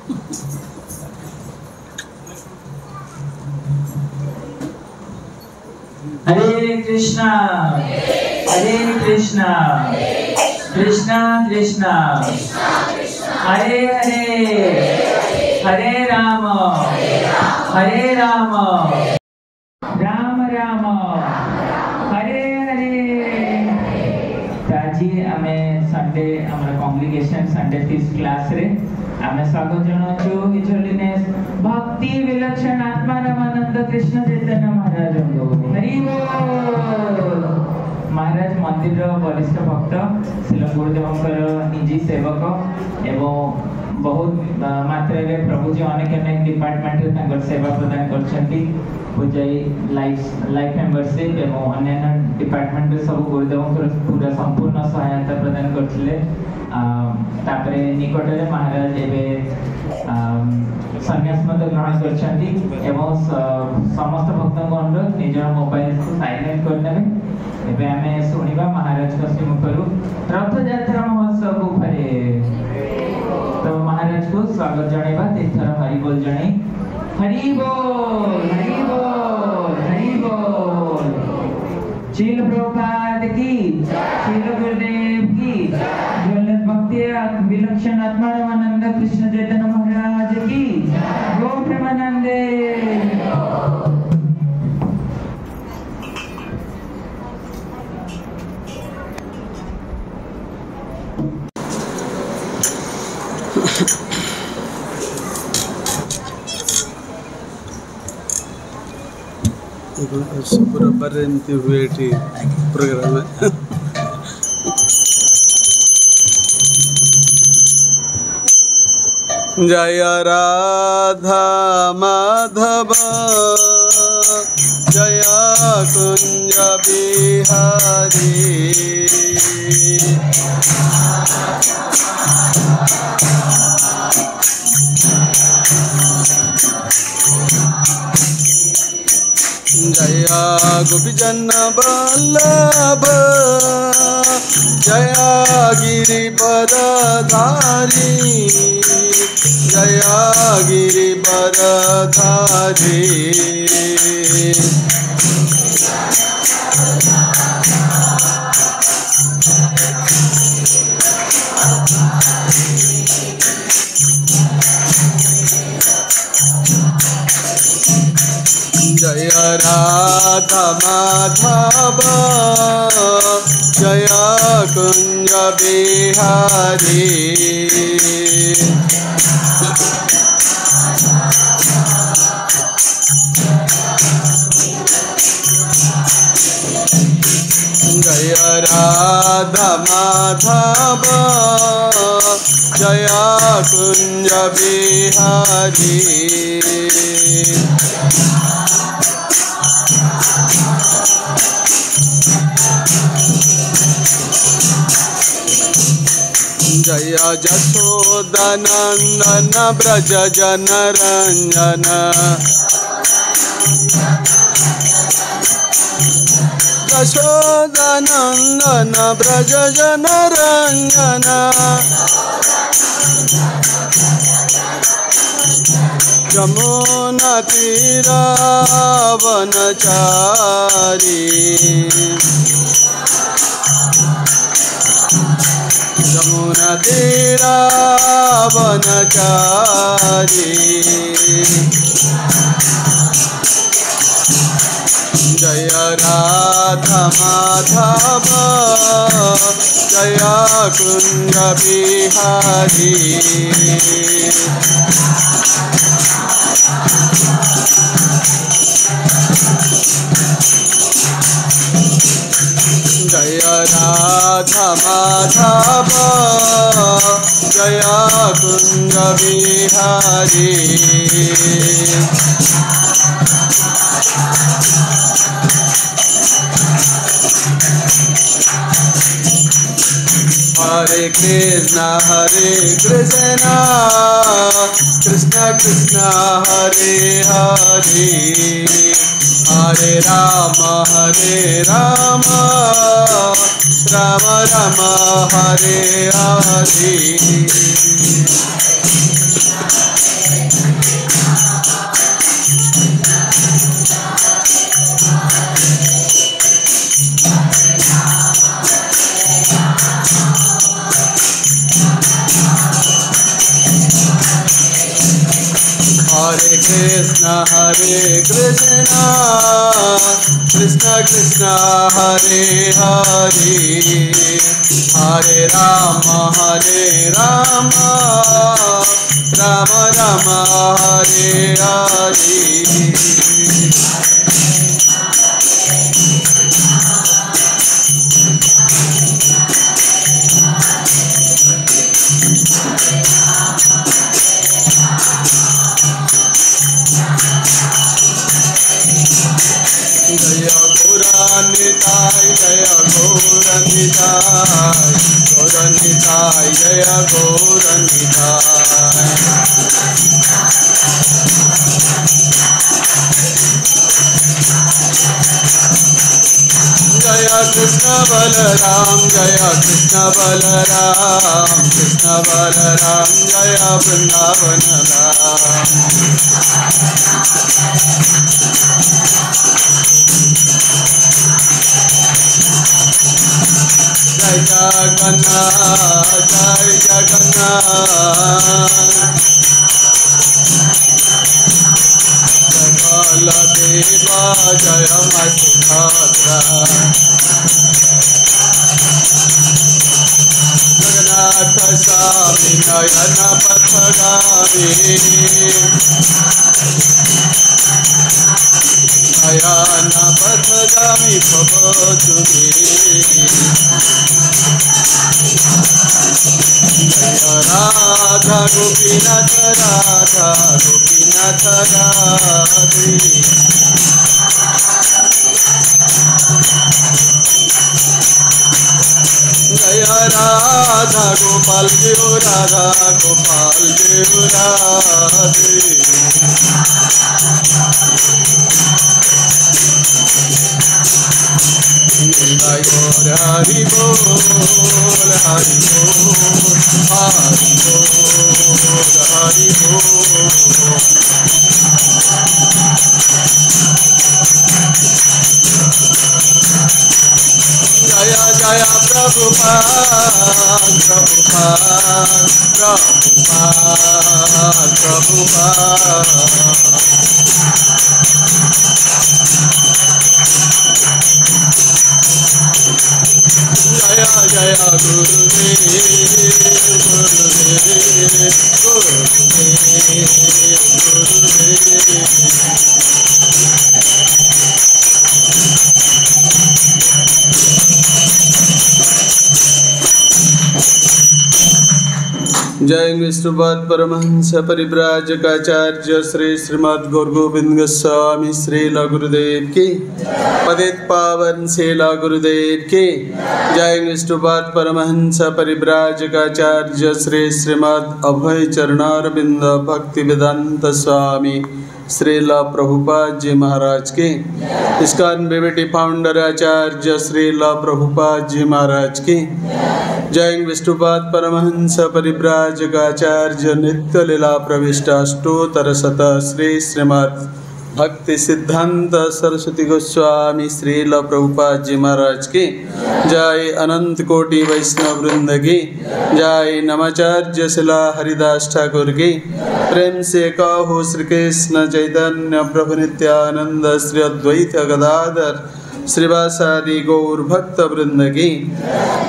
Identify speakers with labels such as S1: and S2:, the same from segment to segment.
S1: Hare Krishna, Hare Krishna, Krishna Krishna, Hare Hare, Hare Rama, Hare Rama, Rama Rama, Hare Hare. आज आमे Sunday हमारा कॉन्ग्रिगेशन Sunday feast class रे आमे स्वागत जनाचु his holiness भक्ति विलक्षण आत्मा रामानंद कृष्ण चैतन्य महाराज को हरि बोल। महाराज मंदिर वरिष्ठ भक्त श्री गुरुदेवंकर निजी सेवक एवं बहुत मात्रा रे प्रभु जी अनेक अनेक डिपार्टमेंट रे तांकर सेवा प्रदान करछंती पूजाई लाइफ मेंबरशिप एवं अन्य डिपार्टमेंट रे सब गुरुदेवंकर पूरा संपूर्ण सहायता प्रदान करथिले। तापरे निकट रे महाराज एबे संन्यास मत ग्रहण करछंती एवं समस्त भक्तों को अनुरोध निज मोबाइल को साइलेंट कर देबे। एबे हमें सुनिबा महाराज का श्रीमुखरु रथ यात्रा महोत्सव उपरे तो महाराज को स्वागत जणाइबा तीर्थर हरि बोल जणाई हरि बोल हरि बोल हरि बोल। श्रील प्रभुपाद की श्रील गुरुदेव की ज्वलंत भक्ति विलक्षण आत्मा रामानंद कृष्ण चैतन्य महाराज की गो प्रेमानंदे।
S2: शुक्रवार एमती हुए प्रोग्राम जय राधा माधव जय कुंज बिहारी जय गोपीजन वल्लभ जय गिरिवरधारी जय गिरिवरधारी जय राधा माधव जय कुंज बिहारी जय राधा माधव जय कुंज बिहारी जय जशोदानंदन ब्रज जनरंजन यशोदानंदन ब्रज जनरंजन यमुना तीरावनचारी यमुना तीरावनचारी जय राधा माधव जय कुंज बिहारी जय राधा माधव जय कुंज बिहारी हरे Krishna Krishna Krishna Hare Hare Hare Ram Ram Ram Hare Hare Krishna Krishna Hare Hare Hare Rama Rama Rama Hare Hare Jaya Gauranitai Jaya Gauranitai Gauranitai Jaya Gauranitai Jaya Krishna Balaram Jaya Krishna Balaram Krishna Balaram Jaya Vrindavan Ram Jai Jagannath Jai Jagannath Baladeva Jaya Subhadra Jagannath Swami Nayana Pathagami Nayana Pathagami Bhavajuni Jaya Radha Gopinath Radha Gopinath Radhe Jaya Radha Gopal Dev Radha Gopal Dev Radhe Hari Bol Hari Bol Hari Bol Hari Bol Jaya Jaya Prabhupada Prabhupada Prabhupada Prabhupada Jaya Jaya Gurudev Gurudev Gurudev जय विष्णुपाद परमहंस परिव्राजकाचार्य श्री श्रीमद् गौर गोविंद गोस्वामी श्रील गुरुदेव की पतित पावन श्रील गुरुदेव की जय विष्णुपाद परमहंस परिव्राजकाचार्य श्री श्रीमद् अभय चरणारविंद भक्ति वेदांत स्वामी श्रील प्रभुपाद जी महाराज की ISKCON BBT founder आचार्य श्रील प्रभुपाद जी महाराज की जय विष्णुपाद परमहंस परिव्राजकाचार्य नित्य लीला प्रविष्ट अष्टोत्तर शत श्री श्रीमद् भक्ति सिद्धांत सरस्वती गोस्वामी श्रील प्रभुपाद जी महाराज की जय अनंत कोटि वैष्णव वृंद की जय नमाचार्य शिला हरिदास ठाकुर की प्रेम से कहो श्री कृष्ण चैतन्य प्रभु नित्यानंद श्री अद्वैत गदाधर श्रीवासादि गौर भक्त वृंद की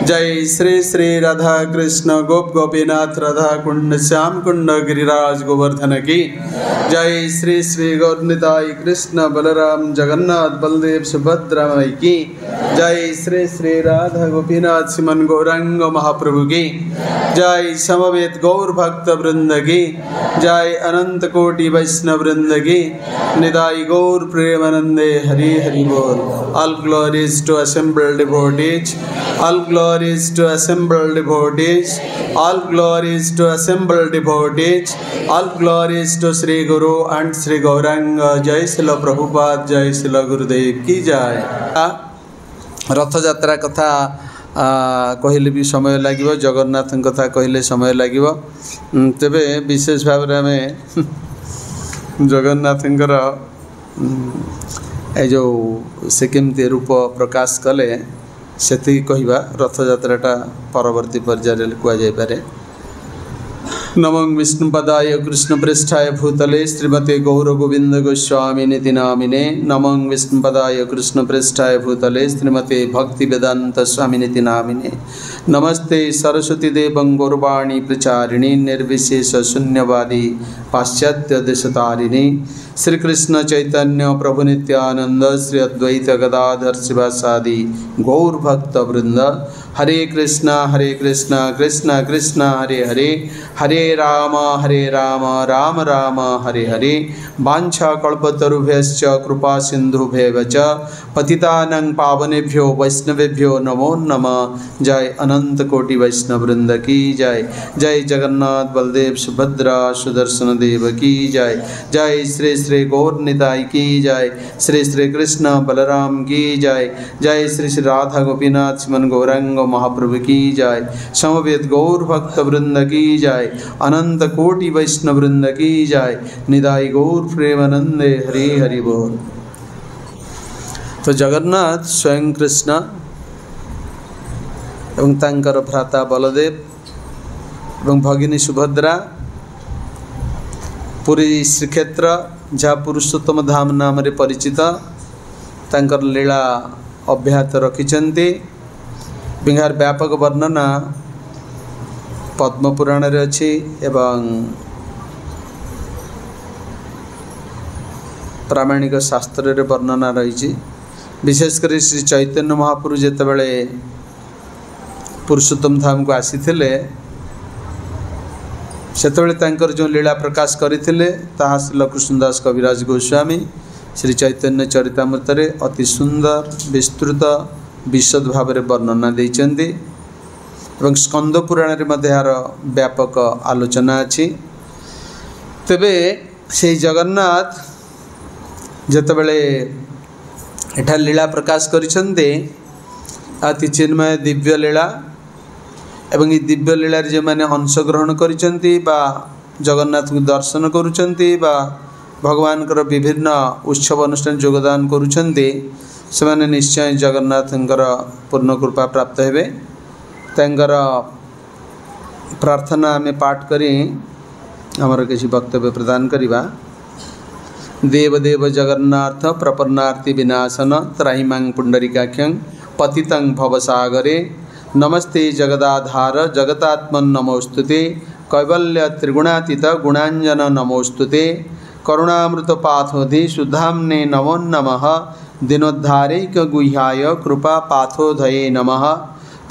S2: जय श्री श्री राधा कृष्ण गोप गोपीनाथ राधा कुंड श्याम कुंड गिरिराज गोवर्धन की जय श्री श्री गौरनिताई कृष्ण बलराम जगन्नाथ बलदेव सुभद्रा मई की जय श्री श्री राधा गोपीनाथ सिमन गौरांग महाप्रभु की जय समवेत गौर भक्त वृंद की जय अनंत कोटि वैष्णव वृंद की निताई गौर प्रेमानंदे हरि हरि बोल। All glories to assembled devotees, all glories to assembled devotees, all glories to assembled devotees, all glories to Sri Guru and Sri Gauranga. Jai Srila Prabhupada, Jai Srila Gurudev की जय। रथ यात्रा कथा कहले भी समय लगे, जगन्नाथ कथा कहले समय लगे, तेबे विशेष भाव में आम जगन्नाथंकर ए जो से केमती रूप प्रकाश कले से कहवा रथ यात्राटा परवर्ती पर्यायर कहुपे। नमो विष्णुपदाय कृष्णपृष्ठाय भूतले श्रीमते गौरगोविंद गोस्वामिनिति नामिने। नमो विष्णुपदाय कृष्णपृष्ठाय भूतले श्रीमते भक्तिवेदांत स्वामिनिति नामिने। नमस्ते सरस्वती देवं गौरवाणी प्रचारिणी निर्विशेष शून्यवादी पाश्चात्य देशतारिणी। श्री कृष्ण चैतन्य प्रभु नित्यानंद श्री अद्वैत गदाधर शिवासादि गौर भक्त वृंद। हरे कृष्णा कृष्णा कृष्णा हरे हरे, हरे राम राम राम हरे हरे। वाञ्छा कल्पतरुभ्यश्च कृपा सिन्धुभ्येव च पतितानां पावनेभ्यो वैष्णवेभ्यो नमो नमः। जय अनंत कोटि वैष्णव वृंद की जय। जय जगन्नाथ बलदेव सुभद्रा सुदर्शन देव की जय। जय श्री श्री गौर निताई की जय। श्री श्री कृष्ण बलराम की जय। जय श्री श्री राधा गोपीनाथ श्रीमन गौरांग महाप्रभु की जय। समवेत गौर भक्त वृंद की जय। अनंत कोटि वैष्णव वृंद की जय। निदाई गौर प्रेमानंदे हरि हरि बोल। तो जगन्नाथ स्वयं कृष्ण एवं तांकर भ्राता बलदेव एवं भगिनी सुभद्रा पुरी श्रीक्षेत्र जहाँ पुरुषोत्तम धाम नाम रे परिचित तांकर लीला अब्याहत रखिछन्ति। बिहार व्यापक वर्णना पद्म पुराण रे अछि एवं प्रामाणिक शास्त्र रे वर्णना रही। विशेषकर श्री चैतन्य महाप्रभु जेतेबेले पुरुषोत्तम धाम को आसीथिले सेतेबेले तांकर जो लीला प्रकाश करथिले ताहा श्री कृष्णदास कविराज गोस्वामी श्री चैतन्य चरितामृत रे अति सुंदर विस्तृत विशद भाव में वर्णना देइचंदी एवं स्कंद पुराण रे मध्य यार व्यापक आलोचना अछि। तेबे से जगन्नाथ जेतेबेले एठा लीला प्रकाश करिसंदे अति चिन्मय दिव्य लीला एवं ये दिव्य लीला रे जे माने अंशग्रहण करिसंती बा जगन्नाथ को दर्शन करुचंती बा भगवान कर विभिन्न उत्सव अनुष्ठान योगदान करुचंती से माने निश्चय जगन्नाथंकर पूर्ण कृपा प्राप्त हेबे। तांकर प्रार्थना आमे पाठ करी हमर किसी वक्तव्य प्रदान करिबा। देव देव जगन्नाथ प्रपन्नार्ति विनाशन त्राहिमां पुंडरीकाख्यं पतितं भवसागरे नमस्ते जगदाधार जगतात्मन नमोस्तुते कैवल्य त्रिगुणातीत गुणांजन नमोस्तुते करुणामृत पाथोधि सुधाम्ने नमो नमः दिनोद्धारैक गुह्याय कृपा पाथोधये नमः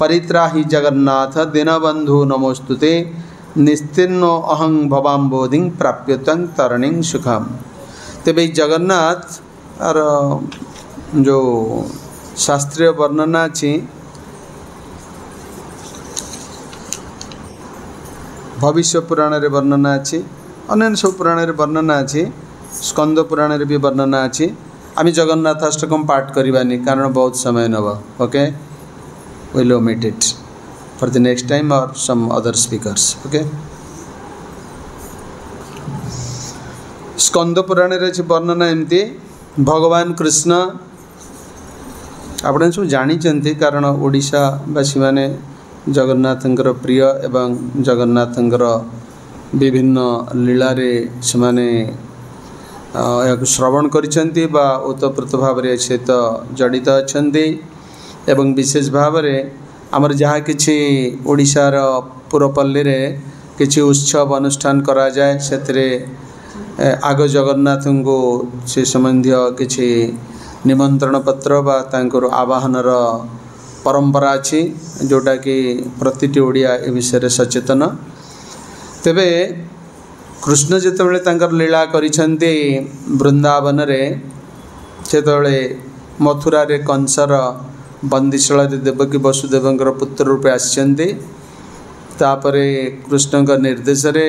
S2: परित्राहि जगन्नाथ दीनबंधु नमोस्तुते निस्तीर्णो अहं भवाम्बोधिं प्राप्यतं तरणिं सुखम। तेबे जगन्नाथ और जो शास्त्रीय वर्णना अछि भविष्य पुराण रे वर्णना अछि, अन्य सब पुराण रे वर्णना अछि, स्कंद पुराण रे भी वर्णना अछि। आमी जगन्नाथ अष्टकम पाठ करिबानी कारण बहुत समय नब। Okay, we'll omit it for the next time or some other speakers. Okay, Skanda Purana रे वर्णना एमती भगवान कृष्ण आपण सब जानी कारण ओडिशावासी माने जगन्नाथंकर प्रिय एवं जगन्नाथंकर विभिन्न लीला रे सेमाने श्रवण करिसेंती बा ओतप्रोत भाव रे सहित जड़ित अछंती एवं विशेष भाव में आमर जहाँ किछि ओडिशार पुरपल्ली रे किछि उत्सव अनुष्ठान करा जाए सेतरे आग जगन्नाथ को से संबंधी किछि निमंत्रण पत्र बा तांकर आवाहनर परंपरा अछि जोटा कि प्रतिटी ओडिया ए विषय सचेतन। तेबे कृष्ण जेतेबेले तांकर लीला करिसेंती वृंदावन रे सेतेबेले मथुरा रे कंसर बंदीशाला देवकी वसुदेवंकर पुत्र रूपे आसचंती। तापरे कृष्ण का निर्देश रे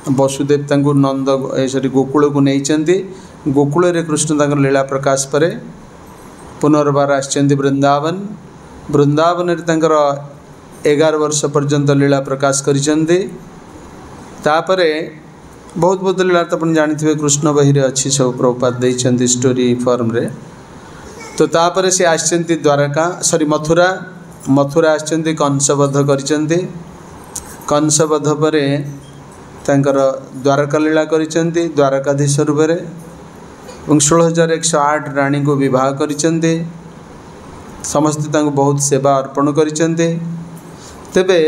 S2: वसुदेव तांको नंद सॉरी गोकुल को नहीं गोकुल रे कृष्ण तांकर लीला प्रकाश परे पुनर्बार आसचंती वृंदावन। वृंदावन रे तांकर 11 वर्ष पर्यंत लीला प्रकाश करिसेंती। तापरे बहुत बहुत लीला तो अपन जानिथिबे कृष्ण बही रे अछि सब प्रभुपाद देइछंती स्टोरी फॉर्म रे। तो तापरे से आसचंती द्वारका सॉरी मथुरा आसचंती कंसबद्ध करिसेंती। कंसवध पर द्वारका लीला करिसेंती द्वारकाधीश रूप में 16,108 रानी को विवाह करिसेंती समस्त बहुत सेवा अर्पण करिसेंती। तेबे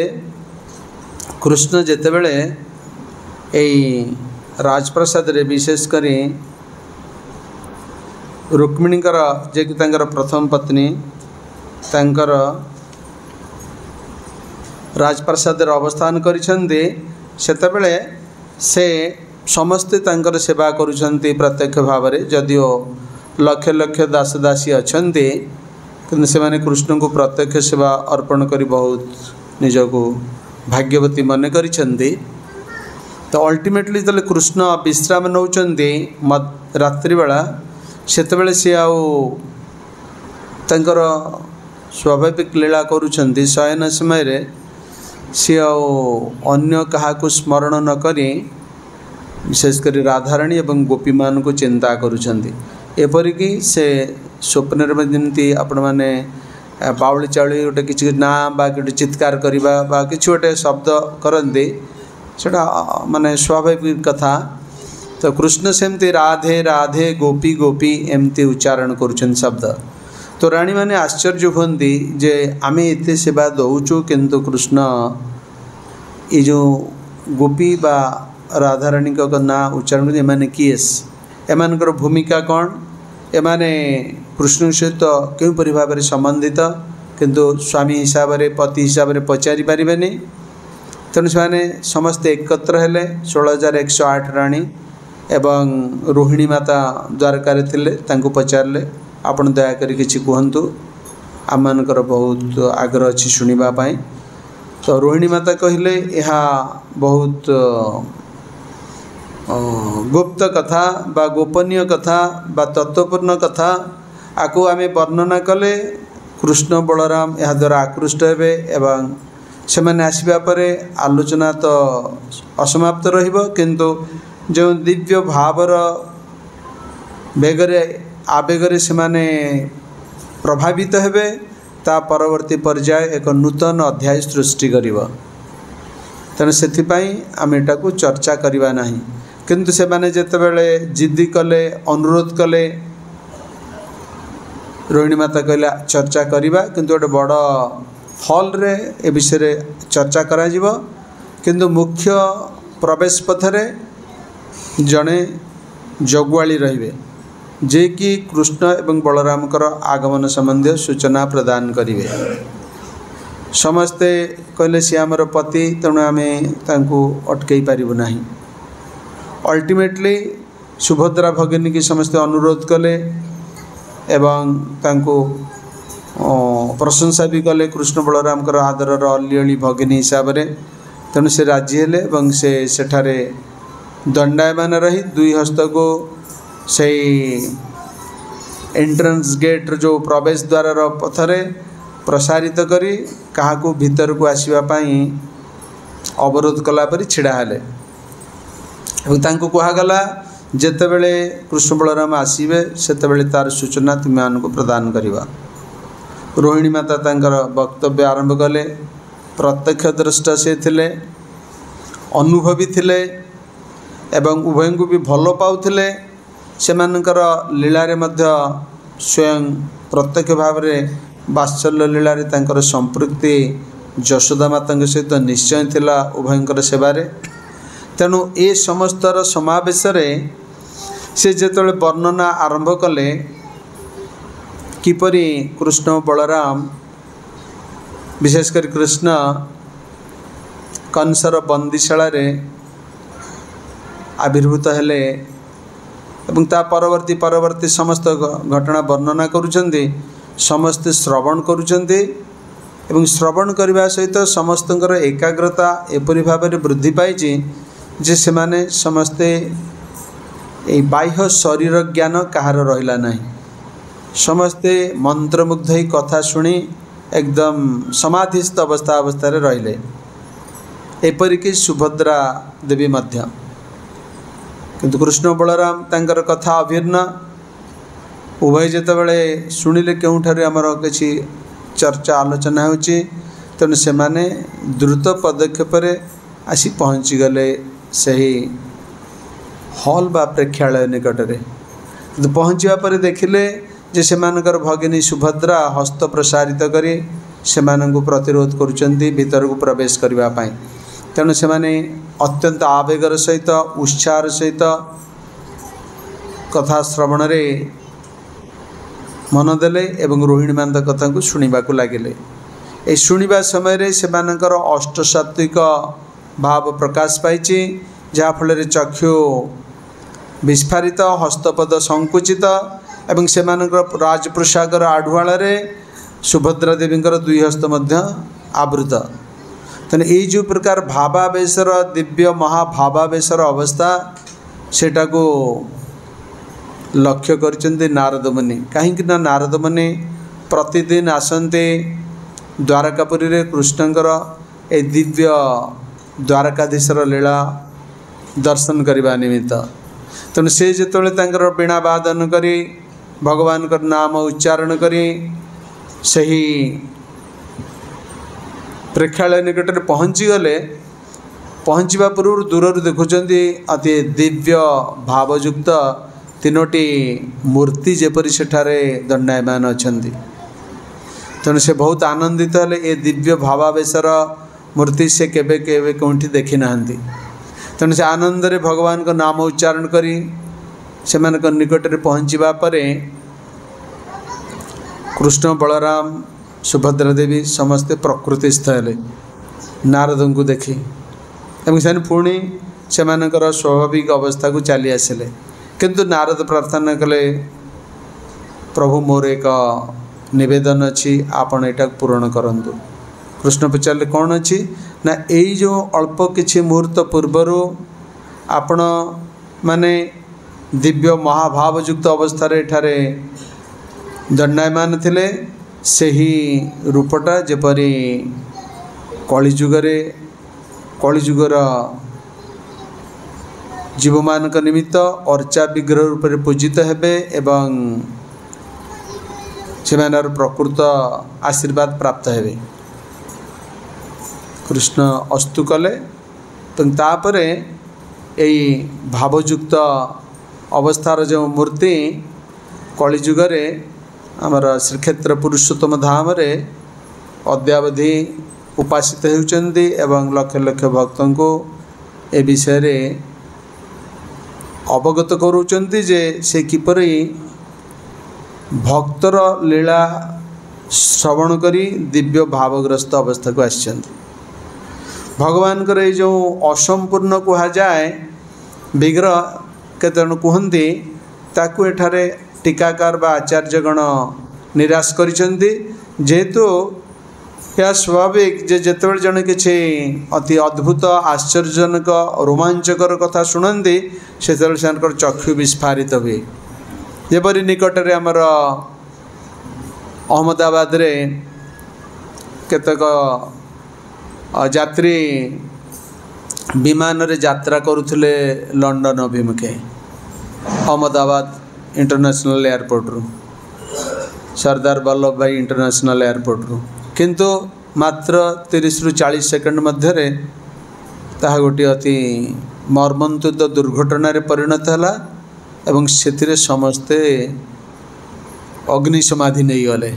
S2: कृष्ण जेतेबेले राजप्रसाद रे विशेष करी रुक्मिणीकर जे कि प्रथम पत्नी तांकर राजप्रसाद अवस्थान करिसेंती सेतेबेले से समस्ते तांकर सेवा करुछंती प्रत्यक्ष भाव में जदिओ लक्ष लक्ष दास दासी अछंती किंतु से माने कृष्ण को प्रत्यक्ष सेवा अर्पण करी बहुत निजको भाग्यवती मन करिछंती। तो अल्टीमेटली तले कृष्ण विश्राम नौचंती रात्रि बेला सेतेबेले सी आउ तांकर स्वाभाविक लीला करुछंती शयन समय रे सी अन्य क्या स्मरण न करी विशेषकर राधाराणी एवं गोपी मान को चिंता करुछंती। एपरिकी से स्वप्न में जमी आपण मैंने बाउली चाउली गोटे किसी ना बा कि चित्कार करवा बा कि गोटे शब्द करती सेटा माने स्वाभाविक कथा। तो कृष्ण सेमती राधे राधे गोपी गोपी एमती उच्चारण करुछन शब्द। तो रानी माने आश्चर्य होती जे आमे एते सेवा दौचु किंतु कृष्ण ये जो गोपी बा राधाराणी का ना उच्चारण एमाने किएस एमानकर भूमिका कौन एमाने कृष्ण सहित तो क्यों भाव में संबंधित किंतु स्वामी हिसाब से पति हिसाब से पचारि पारे तेणु से समस्ते एकत्र हेले 16,108 राणी एवं रोहिणी माता द्वारकार थिले तांको पचारे आपण दयाकोरी किछि कहतु आम मानकर बहुत आग्रह अच्छी शुणा। तो रोहिणी माता कहले यह बहुत गुप्त कथा बा गोपनीय कथा बा तत्वपूर्ण कथा आकु आमे वर्णना कले कृष्ण बलराम यह द्वारा आकृष्ट हेबे एवं से मैंने आसवा परे आलोचना तो असमाप्त रहिबो किंतु जो दिव्य भावर बेगरे आवेगरे से माने प्रभावित हेबे ता परवर्ती पर्याय एक नूतन अध्याय सृष्टि करिवो। तेणु से आम एटा को चर्चा करवा नहीं किंतु से माने जेतेबेले जिद्दी कले अनुरोध कले रोहिणी माता कहला चर्चा करवा किंतु गोटे बड़ हॉल रे ए विषय चर्चा करा जिवो किंतु मुख्य प्रवेश पथरे जड़े जगुआली रहिबे जे कि कृष्ण एवं बलराम आगमन संबंधी सूचना प्रदान करिवे। समस्ते कहले सी आमर पति तेणु आमे तांको अटकई पारिबु नाही। अल्टीमेटली सुभद्रा भगिनी की समस्ते अनुरोध कले एवं तांको प्रशंसा भी कले कृष्ण बलराम आदरर अलिअली भगिनी हिसाब से तेणु से राजी हेले एवं से सेठारे दंडायमान रही दुई हस्त को से एंट्रेंस गेट जो प्रवेश द्वार पथरे प्रसारित करी काहाकू भीतर को आसवा पाई अवरोध कला परी छिड़ा हेले एवं तांको कहागला जेतेबेले कृष्ण बलराम आसीबे सेतेबेले तार सूचना तुम को प्रदान करिवा। रोहिणी माता तांकर वक्तव्य आरंभ कले प्रत्यक्ष दृष्टा से थिले अनुभवी थिले एवं उभय को भी भल पाउथिले सेमानकर लीलारे मध्य स्वयं प्रत्यक्ष भाव में वात्सल्य लीलारे तांकर संपृक्ति यशोदा माता सहित निश्चय थिला उभयंकर सेवारे। तेणु ए समस्तर समावेश से जेतेबेले वर्णना आरंभ कले किपरि कृष्ण बलराम विशेषकर कृष्ण कंसर बंदीशाला आविर्भूत हेले एवं ता परवर्ती समस्त घटना वर्णना करुचंदी समस्ते श्रवण करुचंदी एवं श्रवण करने सहित समस्तଙ୍କର एकाग्रता एपरि भाव में वृद्धि पाई जे से माने समस्ते ए बाह्य शरीर ज्ञान कहार रहिला नहीं समस्ते मंत्रमुग्ध ही कथा शुणी एकदम समाधिस्थ अवस्था रहिले एपरिकी सुभद्रा देवी मध्य किंतु कृष्ण बलराम तांकर कथा अभिन्न उभय जेतेबेले शुणिले केउठारे आमर किछि चर्चा आलोचना होची तेणु से माने द्रुत पदक्षेप आसी पहुँची गले सही हॉल बा प्रेक्षालय निकटरे। तो पहुँचवा पर देखिले जे सेमानकर भगिनी सुभद्रा हस्त प्रसारित करी सेमानंकु प्रतिरोध करुचंती भीतर को प्रवेश करबा पाई। तेणु से माने अत्यंत आवेगर सहित उत्साह सहित कथा श्रवण रे मन देले एवं रोहिणी मानद कथा को शुणा लगिले। ए शुणा समय सेमानकर अष्टसात्विक भाव प्रकाश पाई जहाँफल चक्षु विस्फारित हस्तपद संकुचित एवं सेमानकर राजप्रसागर आढ़ुआल सुभद्रा देवींकर दुई हस्त मध्य आवृत। तेना ये जो प्रकार भावावेशर दिव्य महाभावावेशर अवस्था सेटा को लक्ष्य करचंदे नारद मुनि। कहीं नारद मुनि प्रतिदिन आसंते द्वारकापुरी रे कृष्णंकर ए दिव्य द्वारकाधीशर लीला दर्शन करने निमित्त। तेणु से जो वीणा वादन करी भगवान का नाम उच्चारण करी सही प्रेक्षालय निकट में पहुँची गले। पहुँचवा पूर्व दूर देखुंत अति दिव्य भावयुक्त तीनोटी मूर्ति जेपरी सेठारे दंडायमान अछंती। तेणु से बहुत आनंदित हेले। ए दिव्य भावावेशर मूर्ति से केबे केबे कौंठी देखी नाहंती। तेणु से आनंद रे भगवान का नाम उच्चारण करी से निकट में पहुँचवा परे कृष्ण बलराम सुभद्रा देवी समस्ते प्रकृतिस्थ हेले नारद को देखी एवं से पुणी से स्वाभाविक अवस्था को चली आसिले। किंतु नारद प्रार्थना कले प्रभु मोर एक निवेदन अच्छी आपण एटा पूरण करंतु। कृष्ण पचारे कौन अच्छी ना यही जो अल्प किछि मुहूर्त पूर्वर आपण माने दिव्य महाभावयुक्त अवस्था एठारे दंडायमान थिले सही रूपटा जेपरी कलिजुगर जीव मान निमित्त अर्चा विग्रह रूप में पूजित हेबे एवं से प्रकृत आशीर्वाद प्राप्त हेबे। कृष्ण अस्तु कले तो तापरे यही भावयुक्त अवस्थार जो मूर्ति कलिजुगरे आमर श्रीक्षेत्र पुरुषोत्तम धाम रे अद्यावधि उपासित होउचंदी एवं लक्ष लक्ष भक्तों को ए विषय रे अवगत करूचंदी जे से किपरि भक्तर लीला श्रवण करी दिव्य भावग्रस्त अवस्था को आछंती। भगवान कर जो असंपूर्ण कहा जाए विग्रह केतन कहती ताकू एठारे टीकाकार बा आचार्यगण निराश करिसेंती। जेहेतु यह स्वाभाविक जे जेतेबेले जने किछि अति अद्भुत आश्चर्यजनक रोमांचकर कथा शुणती सेतेबेले सेनकर चक्षु विस्फारित हुए। जेपरि निकटरे आमर अहमदाबाद रे केतक यात्री विमान रे यात्रा करुथिले लंडन अभिमुखे अहमदाबाद इंटरनेशनल एयरपोर्ट रु सरदार वल्लभ भाई इंटरनेशनल एयरपोर्ट रु किंतु मात्र 30 रु 40 सेकंड मध्य ताहा गोटे अति मर्मन्तुद दुर्घटन परिणत है एवं से समस्ते अग्नि समाधि नहीं गले।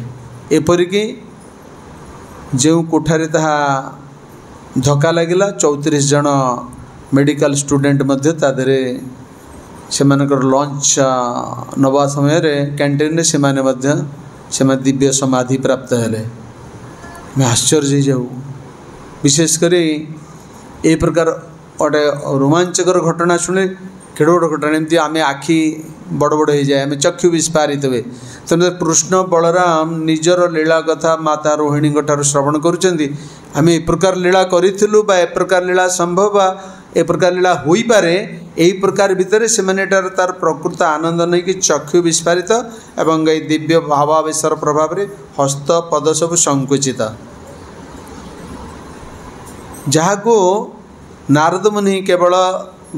S2: एपरिकी जो कोठारे ताहा धक्का लगिला 34 जन मेडिकल स्टूडेंट मध्य तादरे सेमानकर लंच नवा समय रे कैंटीन रे सेमाने मध्य सेमा दिव्य समाधि प्राप्त हेले। मैं आश्चर्य जाऊ विशेषकर ए प्रकार गोटे रोमांचकर घटना शुणे केड़ गोटे घटना एमती आम आखि बड़ बड़ हो जाए आम चक्षु विस्फारित हुए। तेणु कृष्ण बलराम निजर लीला कथा माता रोहिणी ठार श्रवण करुँच आम ए प्रकार लीला करूँ बा ए प्रकार लीला संभव बा ए प्रकार लीला हो पारे यही प्रकार भितर से तार प्रकृत आनंद नहीं कि चक्षु विस्फारित एवं ये दिव्य भावावेशर प्रभाव में हस्त पद सब संकुचित जहाँ को नारद मुनि केवल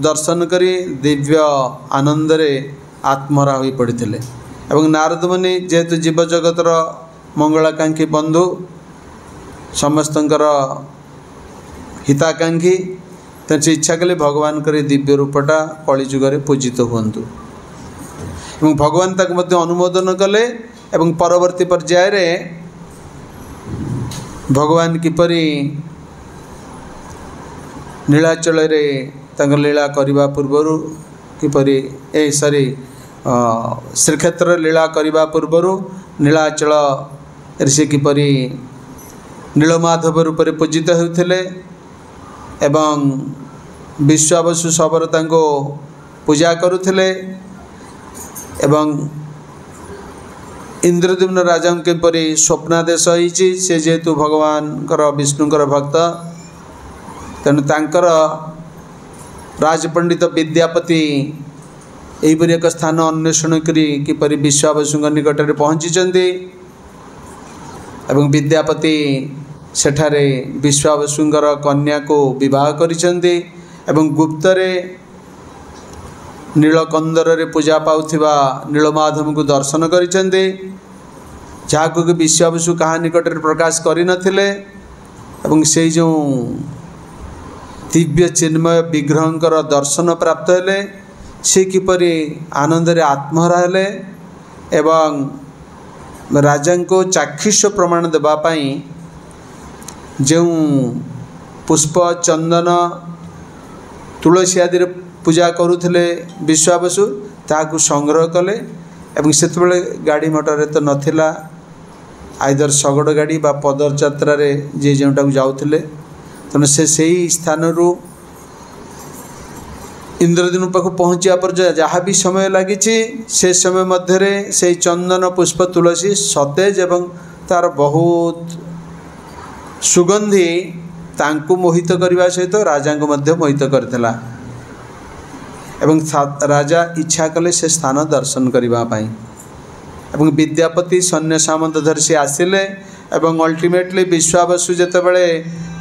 S2: दर्शन करी दिव्य आनंद रे आत्महरा हो पड़ते एवं नारद मुनि जेहेतु जीव जगतर मंगलाकांक्षी बंधु समस्तंकर हिताकांक्षी तेणु इच्छा कले भगवान कर दिव्य रूपटा कलिजुगे पूजित हुंतु एवं भगवान तक मध्य अनुमोदन कले एवं परवर्ती पर्याय रे भगवान किपरि नीलाचल रे तंग लीला करने पूर्वर किपरि श्रीक्षेत्र लीला करने पूर्वर नीलाचल ऋषि किपरि नीलमाधव रूप से पूजित होते एवं विश्वावसु शबर तांको पूजा करुथिले एवं इंद्रद्युम्न राजा किपरि स्वप्नादेश होइछि से जेहेतु भगवान विष्णुकर भक्त तेणु तांकर राजपंडित विद्यापति यहीपरि एक स्थान अन्वेषण करी किपरि विश्वावसु निकट में पहुँची एवं विद्यापति सेठारे विश्वावसुंकर कन्या को विवाह करिसेंती एवं गुप्तरे नीलकंदर रे पूजा पाउथिबा नीलमाधव को दर्शन करिसेंती जहाको कि विश्वावसु कहा निकट रे प्रकाश करि नथिले एवं से जो दिव्य चिन्मय विग्रहंकर दर्शन प्राप्त हेले से किपरि आनंद रे आत्महरा हेले एवं राजा को चाक्षुष प्रमाण देबा पई जो पुष्प चंदन तुलसी आदि पूजा करुले विश्वावसु ताकू संग्रह कले एवं सेतबेले गाड़ी मोटर तो नथिला आइदर शगड़ गाड़ी बा पदर यात्रा रे जे जोटा जाउथिले तेणु से सही स्थान रु इंद्रद्युम्न पाख पहुँचा पर जहाँ भी समय लगी से समय मध्य से चंदन पुष्प तुलसी सतेज एवं तार बहुत सुगंधी तांकु मोहित करने सहित राजा को मध्य मोहित करथिला एवं राजा इच्छा कले से स्थान दर्शन करने एवं विद्यापति सैन्य सामंत धर से आसिले एवं अल्टीमेटली विश्वावसु जेतेबेले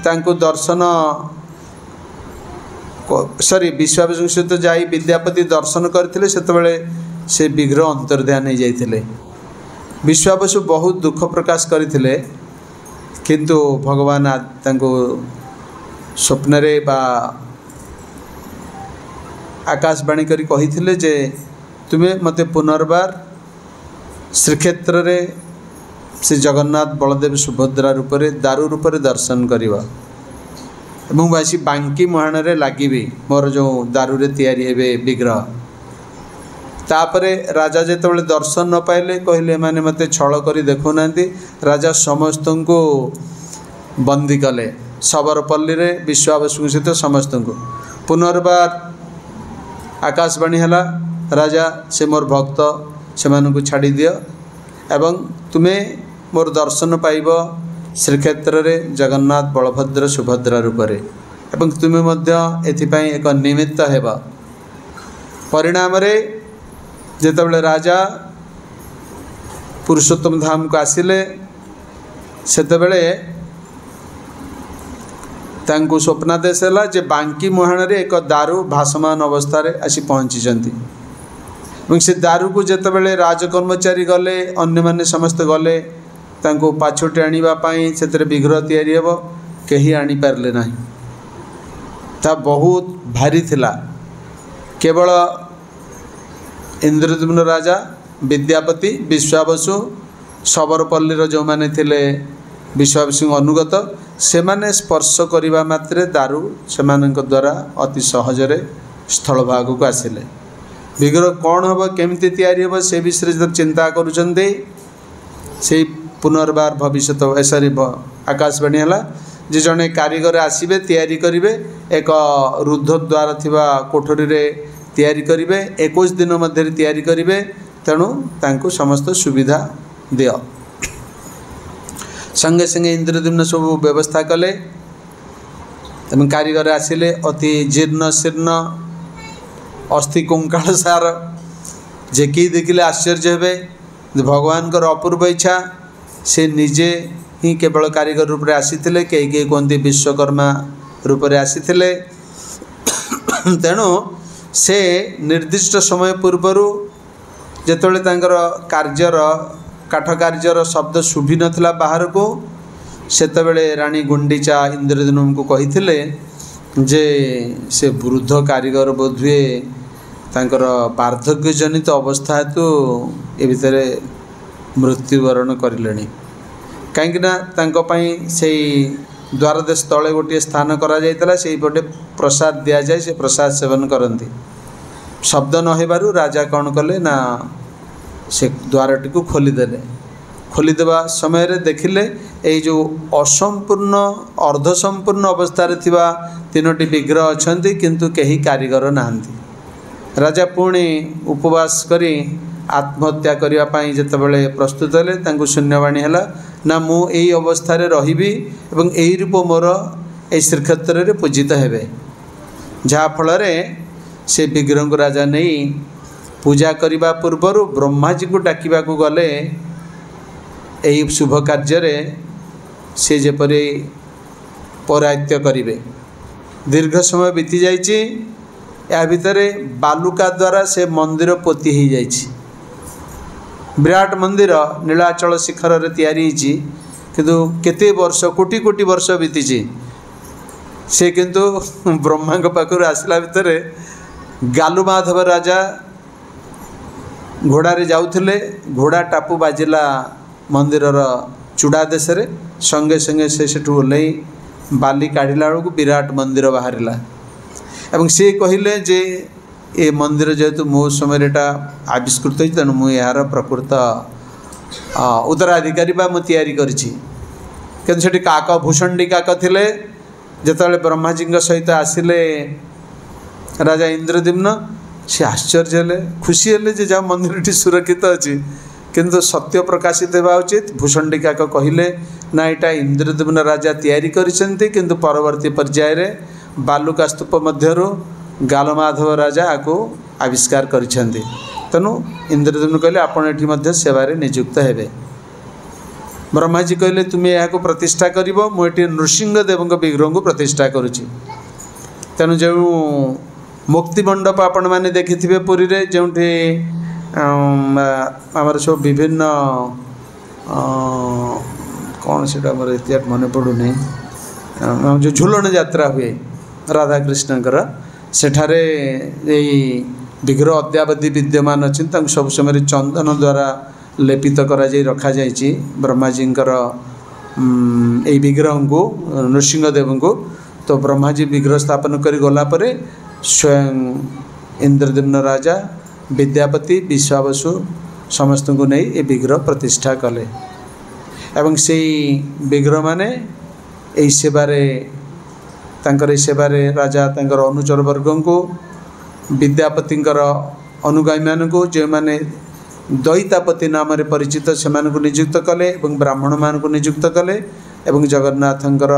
S2: तांकु दर्शन विश्वावसु सहित जाई विद्यापति दर्शन करथिले सेतेबेले से विग्रह अंतर्ध्यान हो जाइथिले विश्वावसु बहुत दुख प्रकाश करथिले किंतु भगवान तांको स्वप्न रे बा आकाशवाणी करी कहिथिले जे तुम्हें मते पुनर्बार श्रीक्षेत्र रे श्री जगन्नाथ बलदेव सुभद्रा रूप रे दारू रूप रे दर्शन करिवा एवं बासी बांकी मुहाण रे लागिबी मोर जो दारू रे तैयारी हेबे विग्रह तापरे राजा जेतेबेले दर्शन न पाइले कहले माने मते छळ करी देखो नांती राजा समस्त को बंदी कले सबरपल्ली रे विश्वावसु सहित समस्त को पुनर्बार आकाशवाणी हला राजा से मोर भक्त से मानकु छाड़ी दियो एवं तुम्हें मोर दर्शन पाइब श्रीक्षेत्र रे जगन्नाथ बलभद्र सुभद्रा रूप रे एवं तुम्हें मध्य एथिपाई एक निमित्त हेबा परिणाम रे जेतेबेले राजा पुरुषोत्तम धाम को आसिले सेतेबेले तांको स्वप्नादेश है जे बांकी मुहाण रे एक दारू भासमान अवस्था रे आसी पहुँची से दारू को जेतेबेले राजकर्मचारी गले अन्य माने समस्त गले तांको पाछोटे आनिबा पाई सेतरे विग्रह तैयारी हेबो केही आनी पारले नाही ता बहुत भारी थिला केवल इंद्रद्युम्न राजा विद्यापति विश्वावसु सबरपल्ली जो माने थिले विश्वावसु अनुगत से माने स्पर्श करिबा मात्रे दारू सेमानक द्वारा अति सहजरे स्थल भाग को आसिले विग्रह कौन हम केमती तैयारी हम से विषय जब चिंता करुचंदे से पुनर्बार भविष्य सरी आकाशवाणी है जे जड़े कारीगर आसबे तैयारी करेंगे एक रुद्ध द्वार थिबा कोठरी रे तैयारी करेंगे 21 दिन मध्य तैयारी करेंगे तेणु तांको समस्त सुविधा दियो संगे संगे इंद्रद्युम्न सब व्यवस्था कले एवं कारीगर आसिले अति जीर्ण शीर्ण अस्थि कंकाल सार जे कि देखिले आश्चर्य हेबे भगवान कर अपूर्व इच्छा से निजे ही केवल कारीगर रूप में आसीथिले कई कहते विश्वकर्मा रूप में आसीथिले तेणु से निर्दिष्ट समय पूर्वर जेतबेले तांकर कार्यर काठ कार्यर शब्द शुभी नथिला बाहर को सेतबेले रानी गुंडीचा इंद्रद्युम्न को कही जे से वृद्ध कारीगर बोधुए तांकर वार्धक्य जनित अवस्था हेतु ए भितर मृत्युवरण करले कहीं से द्वारदेश तले गोटे स्थान करा जायतला से पटे प्रसाद दिया जाए से प्रसाद सेवन करती शब्द न होबारु राजा कौन कले ना से द्वारटी को खोलीदेले खोलीदेवा समय देखिले ये जो असंपूर्ण अर्धसंपूर्ण अवस्था थिबा तीनोटी विग्रह अछंती किंतु कहीं कारीगर नाहंती राजा पुणी उपवास करी आत्महत्या करने जितेबाला प्रस्तुत हेले तांको शून्यवाणी है ना मु यही अवस्था रही एवं यही रूप मोर ए श्रीक्षेत्र में पूजित हेबे जहाँफल से विग्रह को राजा नहीं पूजा करने पूर्वर ब्रह्माजी को डाकिबा को गले यही शुभ कार्य से जेपरी पौराहित्य करेंगे दीर्घ समय बीती जाइए या भितर बालुका द्वारा से मंदिर पोती हो जाइए विराट मंदिर नीलाचल शिखर रे तैयारी किंतु केते वर्ष कोटी कोटी वर्ष बीती से किंतु ब्रह्मा पाखर आसला भितर गालुमाधव राजा घोड़ारे जाउथिले घोड़ा टापू बाजिला मंदिरर चूड़ा देश संगे संगे से ओल्लै बाली काढ़ला बेलू विराट मंदिर बाहरला एवं से कहले जे ए मंदिर जेहेतु मो समय आविष्कृत हो तेणु मुझे यार प्रकृत उत्तराधिकारी तैयारी करी काक भूषणी काक थे जिते ब्रह्माजी सहित आसिले राजा इंद्रद्युम्न से आश्चर्य हेले खुशी हेले जे जहाँ मंदिर सुरक्षित अच्छी किंतु सत्य प्रकाशित होगा उचित भूषणी काक कहले ना यहाँ इंद्रद्युम्न राजा तैयारी करिसेंती किंतु परवर्ती पर्यायर बालुका स्तूप मध्यरु गालमाधव राजा को आविष्कार करिसेंती तेणु इंद्रद्युम्न कहले आपण एठी मध्य सेवारे नियुक्त हेबे ब्रह्माजी कहले तुम्हें यहाँ प्रतिष्ठा करिवो मु एठी नृसिंहदेव विग्रह को प्रतिष्ठा करुछि तेणु जो मुक्ति मंडप आपण माने देखिथिबे पुरी रे जोंठी आमर सब विभिन्न कौन से इतिहास मन पड़ूनी जो झूलन यात्रा हुए राधा कृष्णकर सेठारे विग्रह अद्यावधि विद्यमान अच्छी सब समय चंदन द्वारा लेपित करा जाई रखा जाइए ब्रह्माजी विग्रह को नृसिंहदेव को तो ब्रह्माजी विग्रह स्थापन कर गला परे स्वयं इंद्रद्युम्न राजा विद्यापति विश्वावसु समस्त को नहीं ये विग्रह प्रतिष्ठा कले एवं से विग्रह माने यही सेवारे तांकर सेवारे राजा तांकर अनुचर वर्ग को विद्यापति अनुगामी मान को जो मैंने दैतापति नाम परिचित से नियुक्त कले एवं ब्राह्मण मान को नियुक्त कले एवं जगन्नाथंकर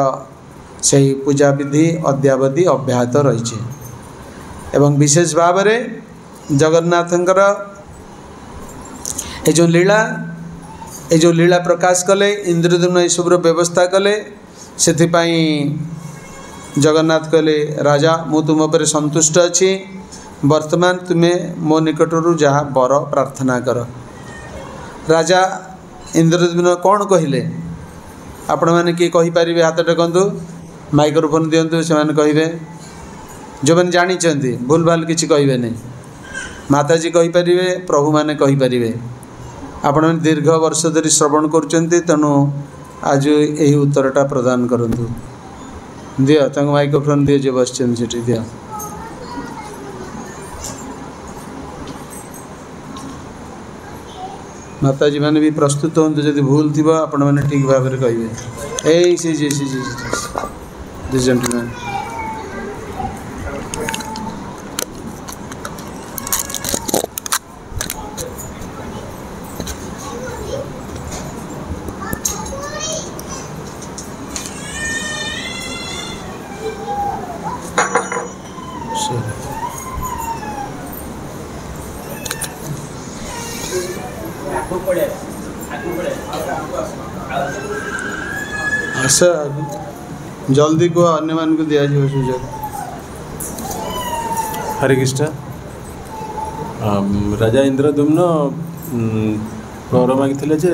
S2: से पूजा विधि अद्यावधि अब्याहत रही एवं विशेष भाव में जगन्नाथंकर ये जो लीला प्रकाश कले इंद्रद्युम्न ये सब व्यवस्था कले से जगन्नाथ कहले राजा मु तुम पर संतुष्ट अच्छी वर्तमान तुम्हें मो निकटरू जहाँ वर प्रार्थना कर राजा इंद्रद्युम्न कौन कहले आपण मैंने किए कहींपारे हाथ टेकतु माइक्रोफोन दिंतु से कहे जो मैंने जानी भूल भाल किसी कहे नहीं माताजी कहींपारे प्रभु मैंने कहींपारे आपण मैंने दीर्घ वर्ष धरी श्रवण करुँच तेणु आज यही उत्तरटा प्रदान करंतु दियो तंग माइक्रोफोन दियो जो बस सेठी दियो माताजी मैंने भी प्रस्तुत हूँ जब भूल थी आपण मैंने ठीक भाव में कहे ए सी जेंटलमैन आशा जल्दी को अन्य मान को दिया जाए सुजोग।
S3: हरे कृष्ण। राजा इंद्रद्युम्न प्रवर मागिथिले जे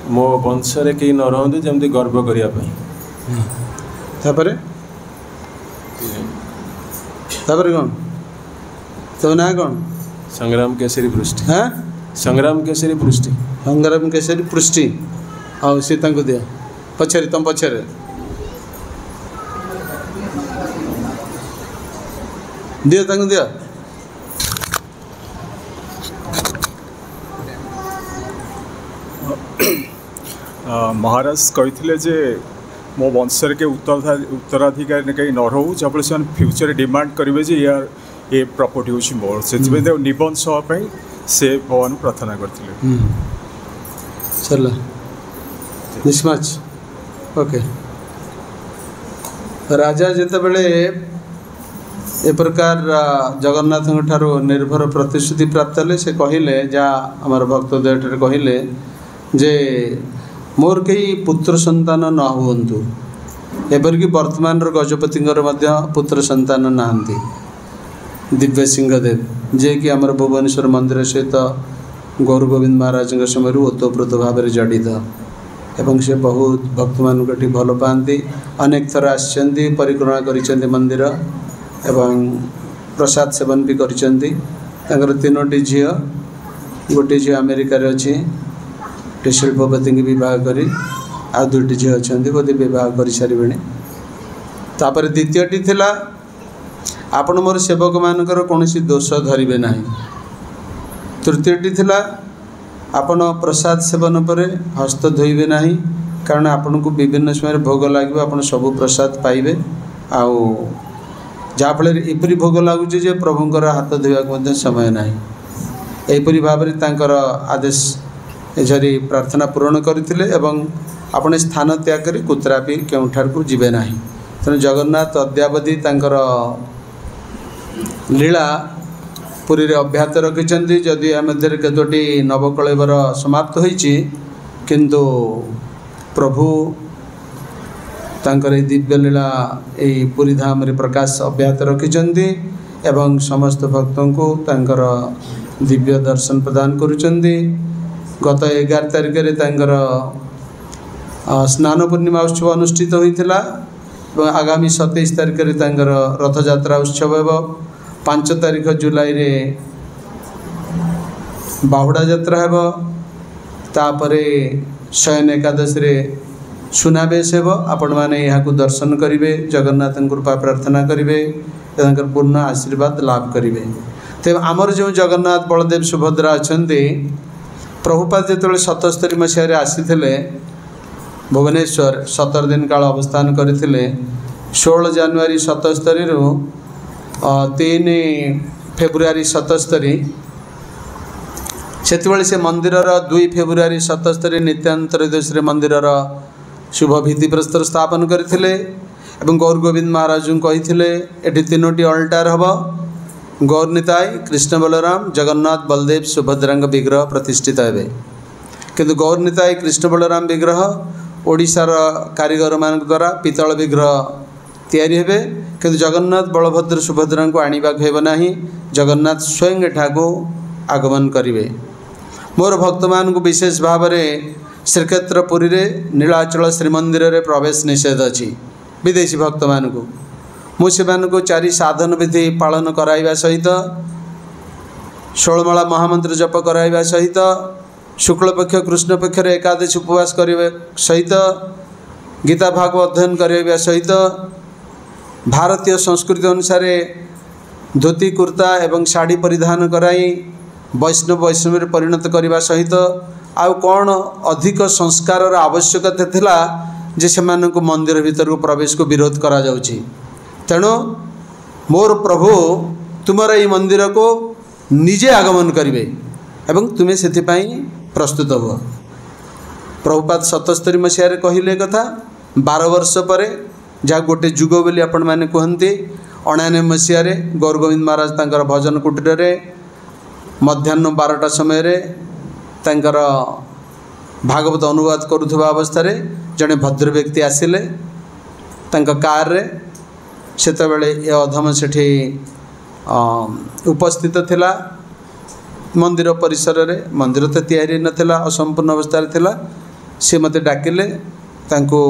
S3: मो वंशरे केही नरहନ୍ତୁ ଯେମିତି ଗର୍ବ କରିବା ପାଇଁ।
S2: तापरे तापरे कौन तो ना कौन
S3: संग्राम केसरी पृष्टि।
S2: हाँ
S3: संग्राम केसरी पृष्टि।
S2: संग्राम केसरी पृष्टि आओ सीता को दिया पछरे तुम पछरे दिया तांको दिया
S4: महाराज कही जे मो वंशर के उत्तराधिकारी कहीं न रो जब से फ्यूचर डिमांड करेंगे जे यार ये प्रॉपर्टी हूँ मोर से निबंध से भगवान प्रार्थना करते
S2: चला निष्माच ओके राजा जिते बड़े ए प्रकार जगन्नाथ ठारो निर्भर प्रतिश्रुति प्राप्त हेले से कहले जहाँ आमर भक्त देवटे कहले जे मोर कई पुत्र संतान न हुंतु एपरिक वर्तमान गजपति पुत्र संतान नहांती दिव्य सिंहदेव जे कि आमर भुवनेश्वर मंदिर सहित गौर गोविंद महाराज समय ओतप्रोत भाव में जड़ित एवं से बहुत भक्त मान भल पाती अनेक थर आसछन्ति परिक्रमा करिसेंति मंदिर एवं प्रसाद सेवन भी करिसेंति तांकर तीनोटी झील गोटे झील अमेरिका रे अछि शिल्पपति की बह करी आ दुईटी झील अच्छा बोधे बह कर सारे तापर द्वितीयटी थिला आपण मोर सेवक मानकर कौन दोष धरवे ना। तृतीयटी थिला आपण प्रसाद सेवन पर हस्त धोइबे ना कारण आपण को विभिन्न समय भोग लगे आप सब प्रसाद पाइबे आउ जहाँफल एपरी भोग लगुच प्रभुंर हाथ धोवा समय ना यहपरी भाव में तांकर आदेश एझरी प्रार्थना पूरण करथिले एवं आपण स्थान त्याग करी कुतरा भी केउठार को जीवे ना। तेणु जगन्नाथ अद्यावधि तांकर लीला पुरी रे अभ्यात रखिछन्ति जदि आ मध्य केतोटी नवकलेवर समाप्त होईछि किंतु प्रभु तांकर दिव्य लीला यही पुरी धाम रे प्रकाश अभ्यात रखिछन्ति एवं समस्त भक्तों को तांकर दिव्य दर्शन प्रदान करुछन्ति। गत 11 तारिख रे तांकर स्नान पूर्णिमा उत्सव अनुष्ठित होइथिला आगामी 27 तारिख रे तांकर रथ यात्रा उत्सव हेबो 5 तारिख जुलाई रे बाहुड़ा यात्रा हेबो तापरे शयन एकादशी रे सुनाबेश हेबो आपण माने यहाँ को दर्शन करिवे जगन्नाथ कृपा प्रार्थना करिवे तांकर पूर्ण आशीर्वाद लाभ करिवे। ते आमर जो जगन्नाथ बलदेव सुभद्रा अछन्ति प्रभुपाद जो 77 मसीह आसी भुवनेश्वर 17 दिन काल अवस्थान करते 16 जनवरी 77 रु 3 फेब्रुआरी 77 से मंदिर 2 फेब्रुआरी 77 नित्यान्तरदेश मंदिर शुभ भित्ति प्रस्तर स्थापन करते गौर गोविंद महाराज कही एटी 3टी अल्टार हम गौरनीताय कृष्ण बलराम जगन्नाथ बलदेव सुभद्रा विग्रह प्रतिष्ठित हे किंतु गौरनीताय कृष्ण बलराम विग्रह ओडिशार कारीगर मान द्वारा पितल विग्रह तैयारी हेबे किंतु जगन्नाथ बलभद्र सुभद्रा को आनिबा हेबो नाही जगन्नाथ स्वयं एठाको आगमन करिवे। मोर भक्त मान को विशेष भाव में श्रीक्षेत्र पुरी रे नीलाचल श्रीमंदिर रे प्रवेश निषेध अछि विदेशी भक्त मान को मुझे 4 साधन विधि पालन कराइबा सहित 16 माला महामंत्र जप कराइबा सहित शुक्ल पक्ष कृष्ण पक्ष एकादशी उपवास करने सहित गीता भागवत अध्ययन करने सहित भारतीय संस्कृति अनुसार धोती कुर्ता एवं साड़ी परिधान कराई वैष्णव परिणत करने सहित आउ कौन अधिक संस्कार आवश्यकता थिला जे से मंदिर भीतर को प्रवेश को विरोध करा जाउछि। तेणु मोर प्रभु तुमर ये मंदिर को निजे आगमन करिवे एवं तुम्हें से प्रस्तुत हो। प्रभुपाद 77 मसीह कहले कथा 12 वर्ष पर जहाँ गोटे जुग बोली आपण मैंने कहते 99 मसीह गौर गोविंद महाराज तांकर भजन कुटीर रे मध्याह्न 12टा समय तांकर भागवत अनुवाद करुवा अवस्था जड़े भद्र व्यक्ति आसिले तांका कार रे सेतबेले ए अधम सेठी उपस्थित थिला मंदिर परिसर रे मंदिर तो तैयारी नथिला असंपूर्ण अवस्था थिला से मते डाकिले तांको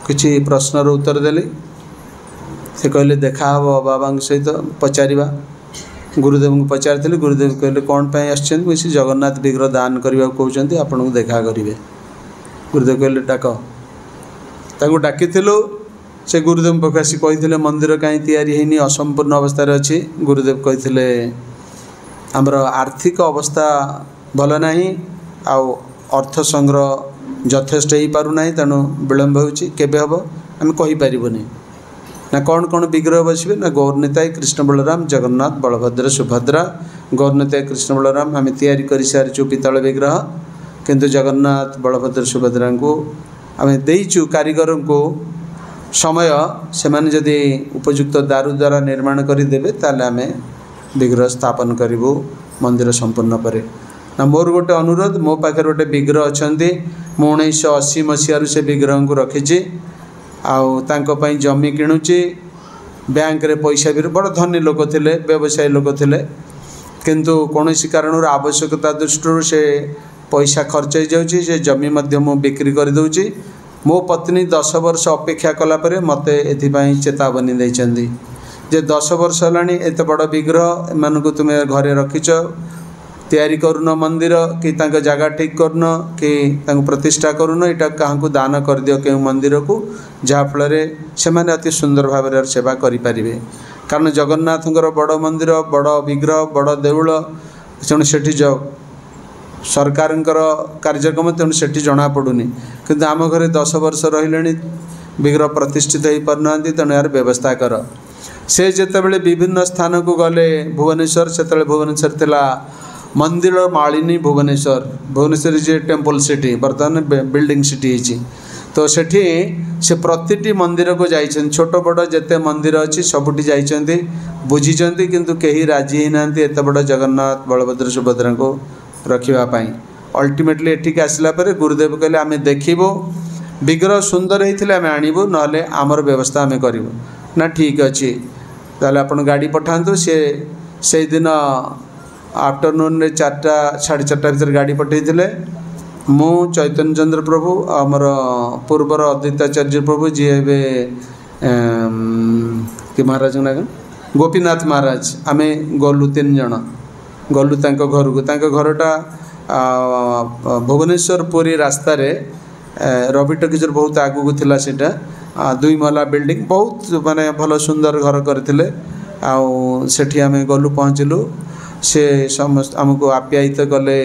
S2: किछि प्रश्नर उत्तर देली से कहले देखा हो बाबा सहित पचारिबा गुरुदेव को पचारि गुरुदेव कहले कौन पे आछन से जगन्नाथ विग्रह दान करने कहते आपन को देखा करेंगे गुरुदेव कहले डाक ताको डाकिथिलु से गुरुदेव प्रकाशी कही मंदिर कहीं तैयारी हैनी असंपूर्ण अवस्था अच्छी गुरुदेव कही आमर आर्थिक अवस्था भल ना आउ अर्थ संग्रह यथेष्ट हो पारना तेणु विलम्ब होब आम कहीपरबनी ना कौन कौन विग्रह बसबे ना गौरनीताय कृष्ण बलराम जगन्नाथ बलभद्र सुभद्रा गौरनीताय कृष्ण बलराम आम तैयारी कर सारी पितल विग्रह किंतु जगन्नाथ बलभद्र सुभद्रा को आम देचु कारीगर को समय से माने जदि उपयुक्त दारू द्वारा निर्माण करदेवे ताले आम विग्रह स्थापन करूँ मंदिर संपूर्ण पर ना मोर गोटे अनुरोध मो पाखे गोटे विग्रह अच्छा 1980 मसीह से विग्रह को रखी आई जमी किणुची बैंक रे पैसा भी बड़ धनी लोक थे व्यवसायी लोक थे किंतु कौन कारण आवश्यकता दृष्टि से पैसा खर्च हो जाऊँगी से जमी मु बिक्री कर दूची मो पत्नी 10 वर्ष अपेक्षा कलापर मत ए चेतावनी देती जे 10 वर्ष है एत बड़ विग्रह एम तुम्हें घरे रखीच तैयारी करुन मंदिर कि जगह ठीक करुन कि प्रतिष्ठा करुन यहाँ क्या दान कर दियो के मंदिर को जहाँफल से मैंने अति सुंदर भाव सेवा करें कारण जगन्नाथ बड़ मंदिर बड़ विग्रह बड़ देउल तेणु से सरकार कार्यक्रम तेणु से जना पड़ूनी किंतु आम घरे 10 वर्ष रही विग्रह प्रतिष्ठित हो पारना तेणु यार व्यवस्था कर से जितेबाला विभिन्न स्थान को गले भुवनेश्वर से भुवनेश्वर थिला मंदिर मालिनी भुवनेश्वर जे टेम्पल सिटी बर्तमान बिल्डिंग सिटी होती तो सेठी से प्रतिटी मंदिर को जाइछन छोट बड़ जेते मंदिर अच्छी सबुठी जाइछन्ति बुझीचन्ति किंतु केही राजी ना एत बड़ जगन्नाथ बलभद्र सुभद्रा को रखापी अल्टीमेटली एठिक आसला पर गुरुदेव कहले आम देखिबो विग्रह सुंदर होते आम आणबू ना आमर व्यवस्था आम करूँ ना ठीक अच्छे ताले अपन गाड़ी पठातु से दिन आफ्टरनून रे 4टा 4:30 भीतर गाड़ी पठे मु चैतन्य चंद्र प्रभु आमर पूर्वर अद्वैताचार्य प्रभु जी ए कि महाराज ना गोपीनाथ महाराज आम गलु 3 जन गलु घर को घरटा भुवनेश्वर पुरी रास्ता रे रवि टकिजर बहुत आगू थिला सेटा 2 महला बिल्डिंग बहुत माने भल सुंदर घर करथिले सेठी आम गलु पहुँचलु से समस्त आमको आप्यायित कले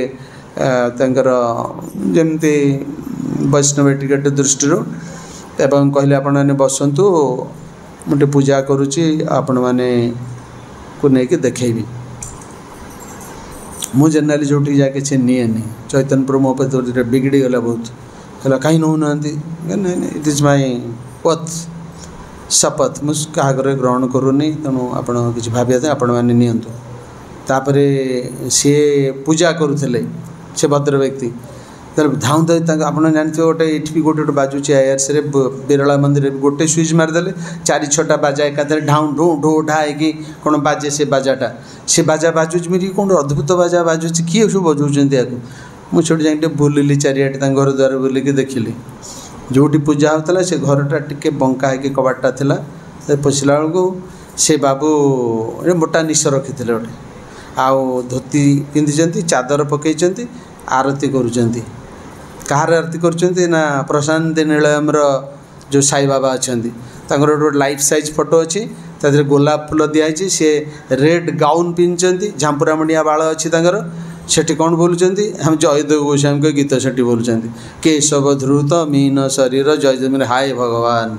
S2: जमती वैष्णव टिकेट दृष्टि एवं कहले आपण मैंने बसंतु मुझे पूजा करुच्ची आपण मैंने को लेकिन देखेबी मु जेनराली जो जाके से निएनी चैतन्य प्रभु मो पे बिगड़ी गला बहुत कहला कहीं नौना नहीं इट इज माय पथ शपथ मुझे क्या ग्रहण करूनी तेणु आपण किसी भाविया आपण मैंने नियंतु तापरे सी पूजा करुले से भद्र व्यक्ति धाऊ धाई आप जानते गोटे ये गोटे बाजुचे आईआरसी रे बिरला मंदिर गोटे स्विच मारिदे 4-6टा बाजा एकाधर ढाऊ ढो ढो ढाई कौन बाजे से बाजाटा से बाजा बाजुच मेरी कौन अद्भुत बाजा बाजुच किए सब बजाऊँ या मुझे जाए बुलिली चारिआटे घर द्वार बुलिकी देखिली जोटी पूजा होता से घरटा टिके बंका है कबाटा था पशिला बेलू से बाबू मोटा निश रखी गोटे आउ धोती पिंधि चादर पकई आरती करुँच कहार आरती करुँच प्रशांत नीलयमर जो साई बाबा अच्छा गोटे लाइफ साइज फोटो अच्छी तादे गोलाप फूल दिखाई सी रेड गाउन पिंधि झांपुरा मंडिया बाल अच्छी सेठी कौन बोलुंट हम जयदेव गोस्वामी के गीत सेठी बोलुंट केशव ध्रुत मीन शरीर जयदेव हाय भगवान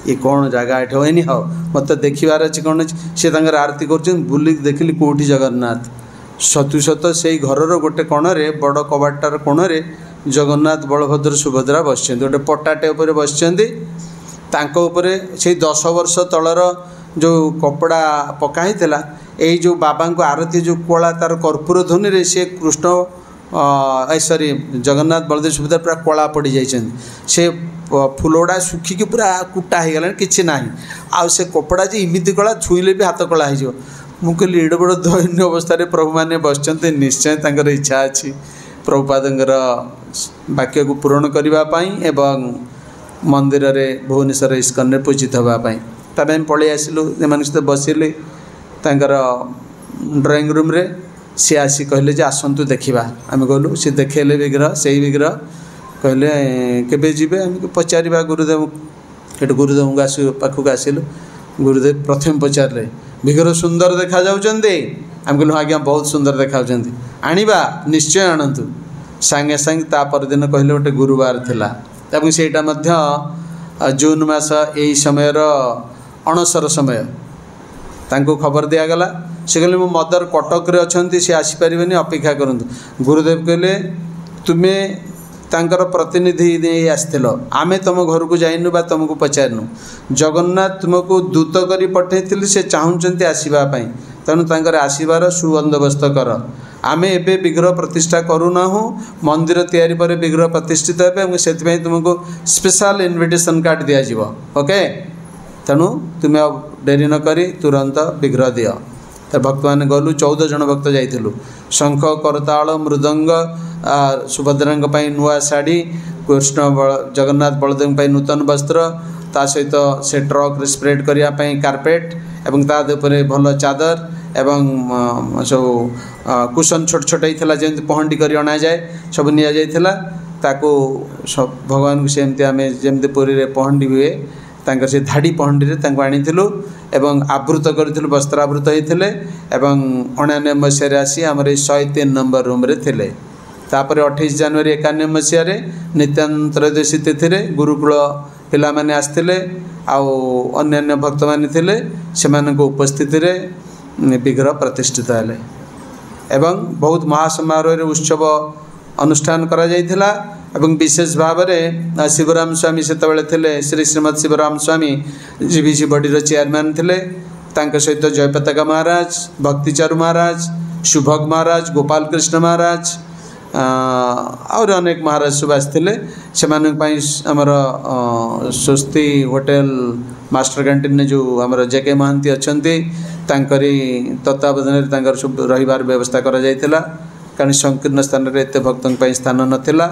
S2: ये कौन जगह एठ होनी हाँ मत देखार अच्छे कौन सी आरती कर बुलिक देखिली कौटी जगन्नाथ सतु सत से घर गोटे कोणे बड़ कबाटार कोणे जगन्नाथ बलभद्र सुभद्रा बस गोटे पटाटे उपर बस से 10 वर्ष तलर जो कपड़ा पकाई यही जो बाबा को आरती जो कला तार कर्पूर ध्वनि रे से कृष्ण सॉरी जगन्नाथ बलदेव सुभद्रा पूरा कला पड़ जाइए से फुलगुड़ा सुखिकी पूरा कुटा हो गला कि ना आउ से कपड़ा जे इमिति कला छुईले भी हाथ कला हो मुझे एड बड़ दैन्य अवस्था प्रभु मैंने बस निश्चय इच्छा अच्छी प्रभुपादଙ୍କର वाक्य को पूरण करने एवं मंदिर रे भुवनेश्वर इस्कन पूजित होगापाई तबे हम पलि आसिलु सहित बसिले ड्राइंग रूम रे सी आसी कहले जे आसतु देखा आम गलु सी देखेले विग्रह से विग्रह कहले केबे जीवे आम पचारिबा गुरुदेव हेटु गुरुदेव आसु पाखक आसिलु गुरुदेव प्रथम पचारे विग्रह सुंदर देखा जाउचंदी आम कहलु आज्ञा बहुत सुंदर देखा आनिबा निश्चय आणंतु सांगे सांगे ता परदिन कहले गोटे गुरुवार थिला तब सेटा मध्य जून मास यही समय अणसर समय तांको खबर दिया गला से कहले मो मदर कटक रे अछंती से आसी परिबेनी अपेक्षा करंतु गुरुदेव कहले तुमे तांकर प्रतिनिधि नहीं आसथिलो आमे तुम घर को जाइनु बा तुमको पचारनु जगन्नाथ तुमको दूत करी पठेइथिले से चाहुचंती आसीबा पई तेणु तांकर आसीबार सुबंदोबस्त कर आमे एबे विग्रह प्रतिष्ठा करूना हूँ मंदिर तैयारी पर विग्रह प्रतिष्ठित है से तुमको स्पेशल इनविटेशन कार्ड दि जाव ओके तेणु तुम्हें अब डेरी न करी तुरंत विग्रह दियो तो भक्त मैंने गलु 14 जन भक्त जाइलु शंख करताल मृदंग सुभद्रा नुआ शाढ़ी कृष्ण जगन्नाथ बलदेव नूतन वस्त्र ता सहित से ट्रक स्प्रेड करने कार्पेट एवं तादे भल चादर एवं सब कुशन छोट छोट होता जमी पहंडी कर अणा जाए सब नि ताको सब भगवान को सेमती आम जमी पुरी रे पहंडी हुए तांकर से धाड़ी पहंडी रे तांको आनिथिलु एवं आवृत करथिलु वस्त्रावृत होइथिले एवं 99 मसीह आसी आमर 103 नंबर रूम रे थिले तापर 28 जनवरी 91 मसीह रे नित्यानंद त्रयोदशी तिथि रे गुरुकुल पिला माने आस्थिले आउ अन्य भक्त माने थिले सेमानक उपस्थिति रे विग्रह प्रतिष्ठित हेले एवं बहुत महासमारोह रे उत्सव अनुष्ठान करा जाइथिला एवं विशेष भाव में शिवराम स्वामी से थे श्री श्रीमद शिवराम स्वामी जीवीसी बॉडी चेयरमैन थे सहित जयपताका महाराज भक्तिचारू महाराज शुभक महाराज गोपाल कृष्ण महाराज और अनेक महाराज सब आसते से आमर स्वस्ति होटेल मास्टर कैंटीन जो आमर जेके महांती अच्छा तत्वावधान सब रही व्यवस्था करा जाइथिला कारण संकीर्ण स्थान रे एते भक्तों स्थान नथिला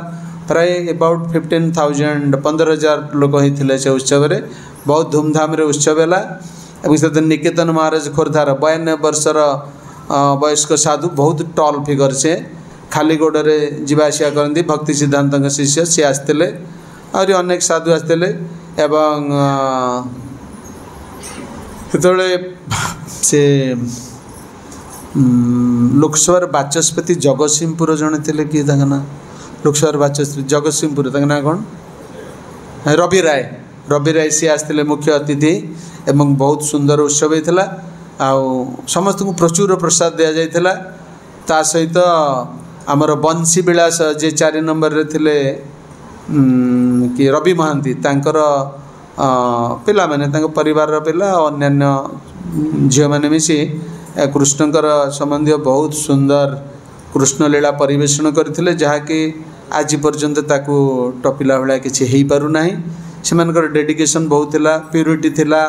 S2: प्राय अबाउट 15,000 लोक होते से उत्सव रे बहुत धूमधाम रे उत्सव है से निकेतन महाराज खोर्धार 92 वर्षर वयस्क साधु बहुत टॉल फिगर से खाली गोड़े जावासिया करती भक्ति सिद्धांत शिष्य सी आसते और अनेक साधु आसते एवं से लोकसभा बाचस्पति जगतसिंहपुर जड़े थे किए ना लोकसभा बाचस्पति जगतसिंहपुर ना कौन रवि राय सी आसते मुख्य अतिथि एवं बहुत सुंदर उत्सव होता आउ समस्त को प्रचुर प्रसाद दि जाइथिला ता सहित आमर बंशी विलास जे 4 नंबर रे थिले कि रवि महांती तांकर पिला माने तांको परिवार पिला अन्य झील मैंने मिसी कृष्णकर संबंधी बहुत सुंदर कृष्ण लीला परिवेषण करथिले जहाँकि आज पर्यंत ताकू टपिला भाया किसी हो पारना से डेडिकेशन बहुत थिला प्यूरिटी थिला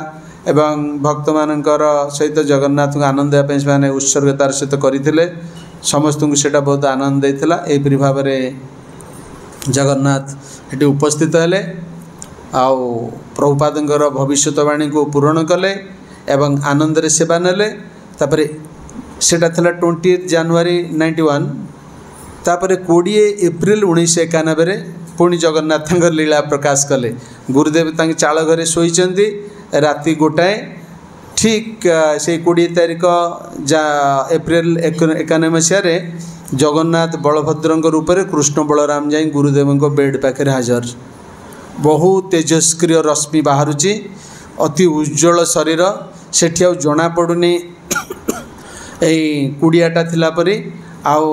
S2: एवं भक्त मानकर सहित जगन्नाथ को आनंद देवाई उत्सर्गतार सहित करते समस्त को सेटा बहुत आनंद देता एपरी भाव में जगन्नाथ ये उपस्थित हेले आउ प्रभुपादर भविष्यवाणी को पूरण कले एवं आनंद रे सेवा नेले तापरे सेटा थिला 20 जनवरी 91 तापरे 20 एप्रिल 1991 रे पुणी जगन्नाथ लीला प्रकाश कले गुरुदेव तांके चाल घरे शोइचंती राति गोटाए ठीक से 20 तारीख एप्रिल 91 मसीह जगन्नाथ बलभद्र रूप में कृष्ण बलराम जाई गुरुदेव बेड पाखे हाजर बहुत तेजस्क्रिय रश्मि बाहरुची अति उज्जवल शरीर सेठी आ जना पड़ुनी कुड़ियाटा थिला परी आउ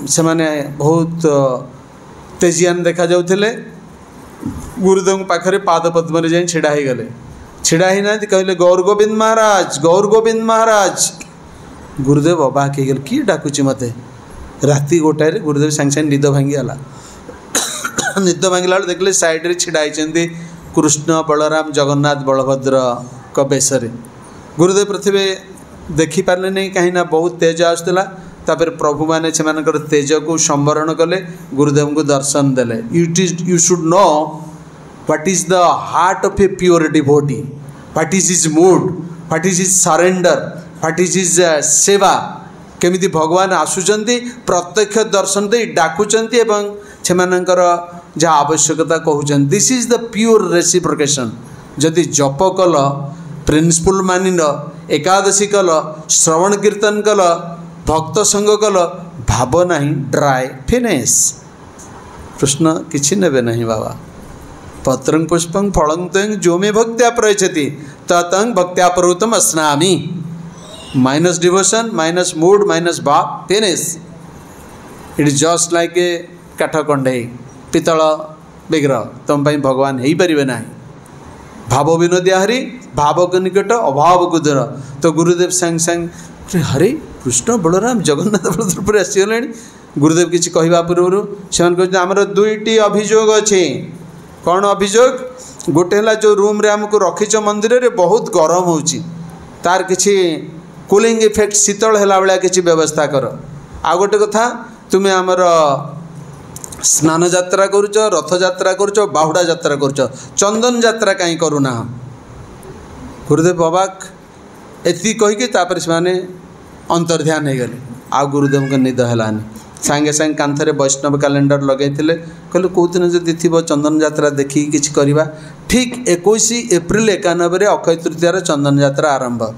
S2: से माने बहुत तेजियान देखा जाउथिले गुरुदेव पाखरे पाद पद्म जाई छिड़ा ही गले छिड़ा ही ना कहले गौर गोविंद महाराज गुरुदेव अबाक हो गल किए डाकुची मते राति गोटाए गुरुदेव सांगे सांगे निद भांगी गला निद भांगला देखले साइड रे छिड़ा होती कृष्ण बलराम जगन्नाथ बलभद्र बेशरे गुरुदेव पृथ्वी देखी पारे नहीं कहीं बहुत तेज आसला तापर प्रभु माने सेमानकर तेज को संवरण कले गुरुदेव को दर्शन देले you should know what is the heart of a pure devotee what is his mood what is his surrender what is his सेवा केमिति भगवान आसुचंती प्रत्यक्ष दर्शन दे डाकुचंती एवं सेमानकर जहाँ आवश्यकता कहउचन this is the pure reciprocation जदि जप कल प्रिंसिपल मानिन एकादशी कल श्रवण कीर्तन कल भक्त संग कल भाव नहीं ड्राई फिनिश कृष्ण किछि नेबे नहीं बाबा पत्रं पुष्पं फलं त्वं जो मे भक्त्या प्रयच्छति ततं भक्त्या प्रवृत्तम अस्नामि minus devotion minus mood minus भाव finish it is just like a काठकंडे पितल विग्रह तुम भगवान हो पारे ना भाव विनोदिया हरि भाव को निकट अभाव को दूर तो गुरुदेव सांग सांग हरे कृष्ण बलराम जगन्नाथ बलदेव पर आसीगले गुरुदेव किसी कहवा पूर्व से आमर दुईटी अभियोग अच्छे कौन अभियोग गोटे है जो रूम रे आमको रखीच मंदिर रे बहुत गरम होची तार किसी कूलिंग इफेक्ट शीतल है भाया किसी व्यवस्था कर आ गोटे कथा तुम्हें आमर स्नान यात्रा करुच रथ यात्रा करुच बाहुड़ा यात्रा करुच चंदन यात्रा कहीं करूना गुरुदेव अबाक एति कहीकि से अंतर्ध्यान हो गले आ गुरुदेव को निद है सांगे सांगे कांथरे वैष्णव कैलेंडर लगे कहले कौ दिन जदि थी चंदन यात्रा देखिए किसी करवा ठीक 21 एप्रिल 91 अक्षय तृतीयार चंदन यात्रा आरंभ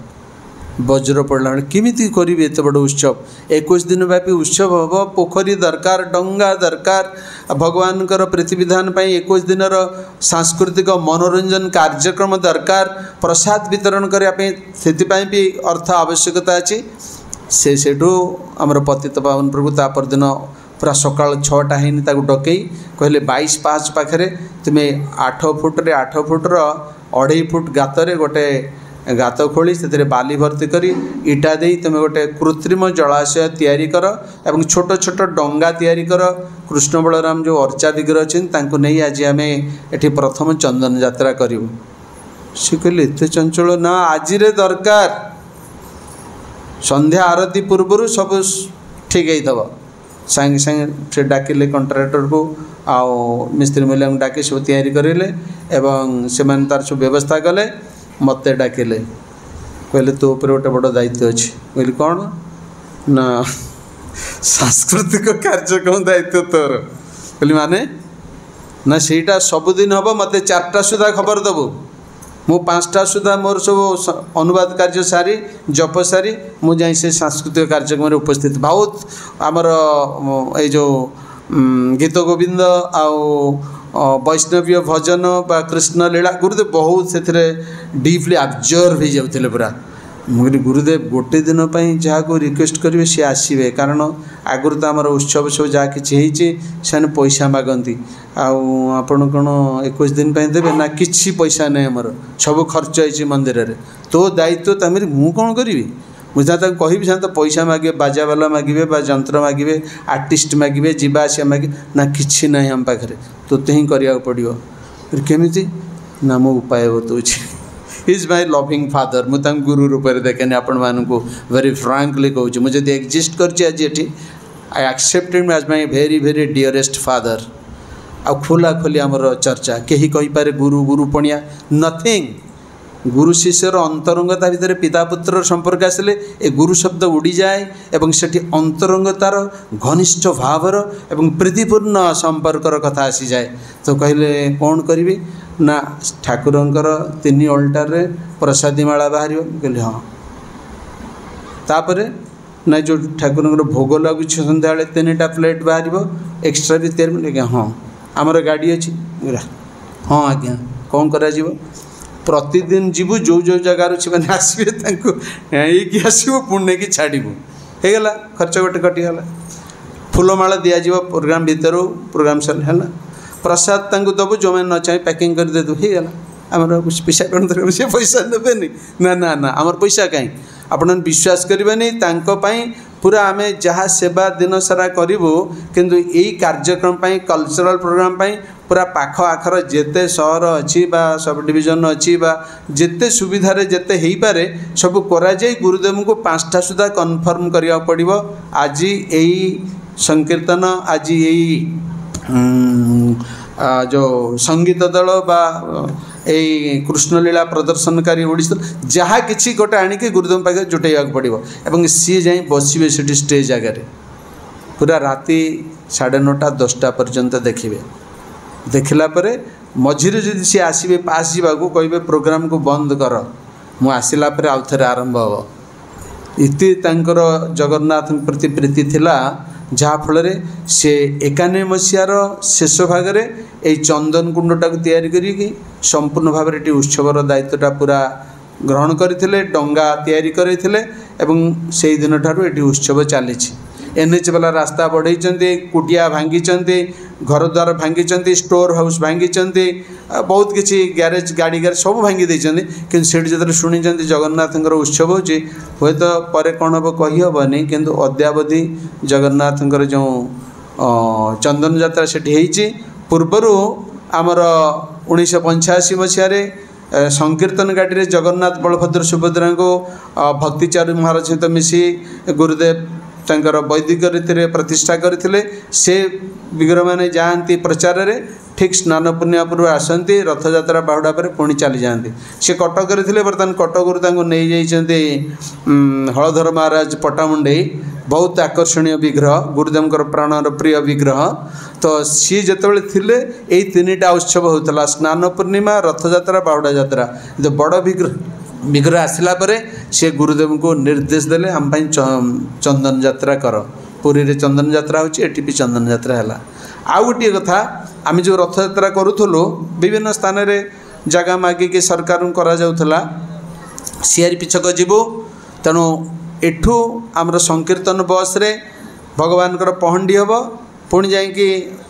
S2: वज्र पड़ा केमिति करी एत बड़ उत्सव 21 दिन व्यापी उत्सव हम पोखरी दरकार डंगा दरकार भगवान प्रीति विधान 21 दिन सांस्कृतिक मनोरंजन कार्यक्रम दरकार प्रसाद वितरण करने भी अर्थ आवश्यकता अच्छी से आमर पतित पावन प्रभु तापर दिन पूरा सकाल 6टा है डकई कहले 22 पाँच पाखे तुम्हें 8 फुट 8 फुटर 2.5 फुट गातर गोटे गात खोली से बाली भर्ती करी इटा दे तुम गोटे कृत्रिम जलाशय तैयारी कर एवं छोट छोट डंगा तैयारी कर कृष्ण बलराम जो अर्चा विग्रह अच्छे नहीं आज आम ये प्रथम चंदन यात्रा करूँ सी कहले एत चंचल ना आज दरकार संध्या आरती पूर्व सब ठीक है सांगे सांगे से डाकिले कंट्राक्टर को आओ मिस्त्री मूल्य डाकी सब तैयारी करेले एवं से तार सब व्यवस्था कले मत डाकिले कहले तो ऊपर गोटे बड़ दायित्व अच्छे कहली कौन ना सांस्कृतिक कार्यक्रम दायित्व तोर कहली माने ना सेटा सबुदिन हम मत 4टा सुधा खबर दबु मु 5टा सुधा मोर सब अनुवाद कार्य सारी जप सारी मुझे से सांस्कृतिक कार्यक्रम में उपस्थित बहुत आमर ये जो गीत गोविंद आउ वैष्णवीय भजन बा कृष्ण लीला गुरुदेव बहुत से डीपली ऑब्जर्व हो जाते पूरा मुझे गुरुदेव गोटे दिन जहाँ को रिक्वेस्ट करेंगे सी आसवे कारण आगुरी तो आमर उत्सव सब जहाँ कि से पैसा मागती आपण कौन 21 दिन देवे ना किसी पैसा नहीं आमर सब खर्च होती मंदिर रे तो दायित्व तमें मु कौन करी मुझे जहाँ कहि जहाँ तो पैसा मागे बाजा वाला मागे बा जंत्र मागे आर्टिस्ट मागे जीवा आसिया मागे ना कि ना आम पाखे तोते ही करा पड़ो केमी ना मो उपाय बताऊँ इज माय लविंग फादर मुझे गुरु रूप में देखेनि आपण मानू वेरी फ्रांकली कहूँ मुझे एक्जिस्ट कर आज ये I accepted as my very very dearest father आ खोला खोली आमर चर्चा कहीं कहीपे गुरु गुरु पणिया नथिंग गुरु शिष्यर अंतरंगता भितर पिता पुत्र संपर्क आसिले ए गुरु शब्द उड़ी जाए एवं सेठी अंतरंगतार घनिष्ठ भावर एवं प्रीतिपूर्ण संपर्कर कथा आसी जाए तो कहले कौन करी ना ठाकुरंकर 3 अल्टार रे प्रसादी माला बाहर कहले हाँ तापर ना जो ठाकुरंकर भोग लगुच सन्ध्या 3टा प्लेट बाहर एक्सट्रा भी तैयार हाँ आमर गाड़ी अच्छी हाँ आज्ञा कौन करा प्रतिदिन जीवु जो जो जगार से आसवे आसो पुणी नहीं छाड़ू होगला खर्च गोटे कटिगला फूलमाला दिज्व प्रोग्राम भितर प्रोग्राम है प्रसाद दबु जो मैंने न चाहे पैकिंग कर देदु होगला आमर पैसा कौन दरकार से पैसा नेबेनि ना ना ना आमर पैसा कहीं आपण विश्वास करेंगे पूरा आमे जहाँ सेवा दिन सारा करूँ किंतु यही कार्यक्रम कल्चरल प्रोग्राम पूरा पाख आखर जेते सहर अच्छी सब डिविजन अच्छी जेते सुविधार जेते हो पारे सब करा गुरुदेव को 5टा सुधा कन्फर्म करिया पड़िबो। आज यही संकीर्तन आज यही जो संगीत दल बा यही कृष्णलीला प्रदर्शनकारी ओडिशा जहाँ किसी गोटे आणिक गुरुदेव पाखे जुटाइवा पड़ो और सी जाए बसवे से स्टेज आगे पूरा राति 9:30 10टा पर्यंत देखिए। देखला परे मझिरे जदि सी आसबे पास जावाक कहे प्रोग्राम को बंद कर मु आसिला परे आउ थे आरंभ हम इति तांकर जगन्नाथ प्रति प्रीति थिला जहाँफल से 91 मसीहार शेष भाग में यही चंदन कुंडटा को तैयारी करी संपूर्ण भाव में उत्सवर दायित्वटा पूरा ग्रहण करते डंगा तैयारी करते से दिन ठारू ये उत्सव चली NH वाला रास्ता बढ़ई कुटिया भांगी घर द्वार भांगी स्टोर हाउस भांगी बहुत किसी ग्यारेज गाड़ी गाड़ी सब भांगी कि जो शुणी जगन्नाथ उत्सव हो हे तो पर कौन हम कहीहबनी कि अद्यावधि जगन्नाथ जो चंदन यात्रा से पूर्वर आमर 1985 मसीह संकीर्तन गाड़ी में जगन्नाथ बलभद्र सुभद्रा को भक्तिचार्य महाराज सहित मिसी गुरुदेव तांकर वैदिक रीति प्रतिष्ठा करथिले से विग्रह माने जाती प्रचार रे ठीक स्नान पूर्णिमा पूर्व आसती रथ यात्रा बाहुड़ा पर पुणी चली जाती से कटक थे बर्तमान कटकरू नहीं जाइए हलधर महाराज पटामुंडे बहुत आकर्षणीय विग्रह गुरुदेव प्राणर प्रिय विग्रह तो सी जिते थे यही 3टा उत्सव होता स्नान पूर्णिमा रथ यात्रा बाहुड़ा यात्रा जो बड़ विग्रह आसला परे से गुरुदेव को निर्देश देले हम चंदन यात्रा कर पुरी रे चंदन यात्रा होची एटी भी चंदन यात्रा है। आउ गोटे कथा आम जो रथ यात्रा करूँ विभिन्न स्थान रे जगह मागिकी सरकार करा जाउथला सीआरपी छक जीवु तेणु एठू आमर संकीर्तन बस रे भगवान पहंडी हम पुणी जाकि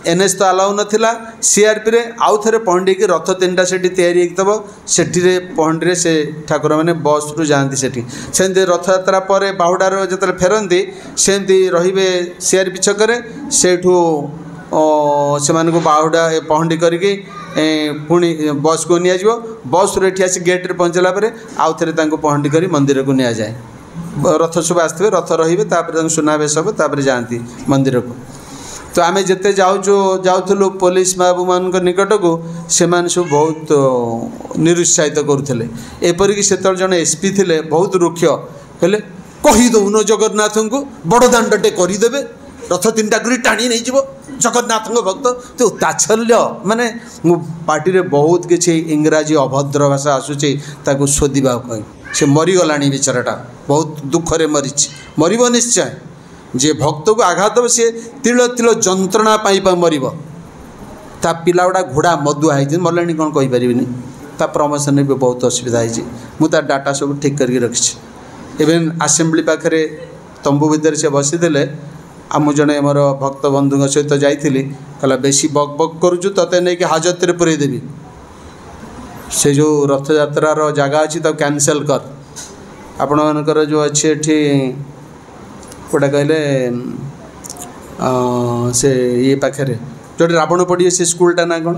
S2: NH तो अलाउ नाला सीआरपी रे आउ थे पहंडी की रथ 3टा से तैयारी से पहंडी से ठाकुर मैंने बस रु जाती से रथ यात्रा पर बाहुडार जो फेरती सेमती रे सीआरपी छकरे सेठू से बाहुडा पहंडी करके पुणी बस को नि बस रे आसी गेट रे पहुँचला आउ थे पहंडी कर मंदिर को नि जाए रथ सब आसते रथ रे सुनावेश हम जाती मंदिर को तो आम जिते जाऊँ पुलिस बाबू मान निकट को से सब बहुत निरुत्साहित करुले एपरिक से जन एसपी थे बहुत रुक्ष कहले कहीदौन जगन्नाथ को बड़ दांडटे करदे रथ 3टा कर टाणी नहीं जगन्नाथ भक्त तो ताच्छल्य माने मो पार्टी रे बहुत किसी इंग्राजी अभद्र भाषा आसूची ताको शोधिबा से मरीगला बेचाराटा बहुत दुखरे मरीब निश्चय जे भक्त को आघात दब सी तिल तिल जंत्रणा मर ता पिला गुड़ा घोड़ा मदुआ है मरला कौन कहीपरि ता प्रमोशन भी बहुत असुविधा है मुझे डाटा सब ठीक करके रखी इवेन आसेम्बली पाखे तंबू भितर से बसीदे आम जड़े मोर भक्त बंधु सहित जाइली कहला बेसी बक बक करुचु तते नहीं कि हाजत रे पुरे देवी से जो रथ यात्रार जगह अच्छी तो कैंसल कर आपण मानकर जो अच्छे एठी गोटा कहले से ये पाखे जो रावण पड़िए से स्कूलटा ना कौन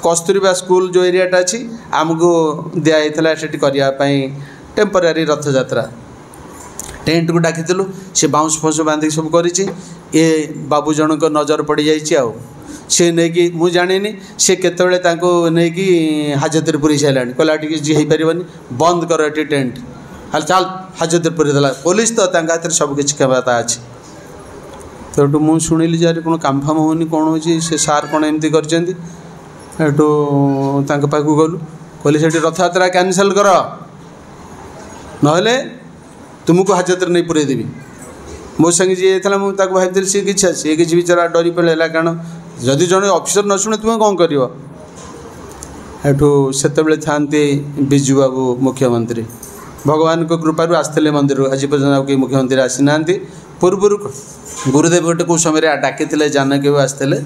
S2: कस्तूरबा स्कूल जो एरियाटा अच्छी आमको दिखाई से करने टेम्परारी रथ यात्रा टेंट को डाकिलु से बाउंस फौस बांधिक सब कर बाबू जनक नजर पड़ जाइए सी नहीं मुझे जानी सी केतले नहीं हाजत पुरी सारा कहला जी हो पारनि बंद कर ये टेंट हाल चल हाजत पुरी देला पुलिस तो हाथ सब किसी क्षमता अच्छी तो मुझे शुणिली जे कौन काम फाम होनी कौन हो सार कौन एमती करठू पाक गलु कहली से रथ यात्रा कैंसल कर ना तुमको हाजत नहीं पुरे देवी मो संगे जी था मुझे भाई सी किसी सी किसी बेचारा डरी पड़ेगा कारण जदि जड़े अफिसर न शुणे तुम्हें कौन कर से था बिजू बाबू मुख्यमंत्री भगवान को कृपारू आसते मंदिर आज पर्यटन कई मुख्यमंत्री आसी ना पूर्व गुरुदेव गोटे कौ समय डाकी जानकी आसते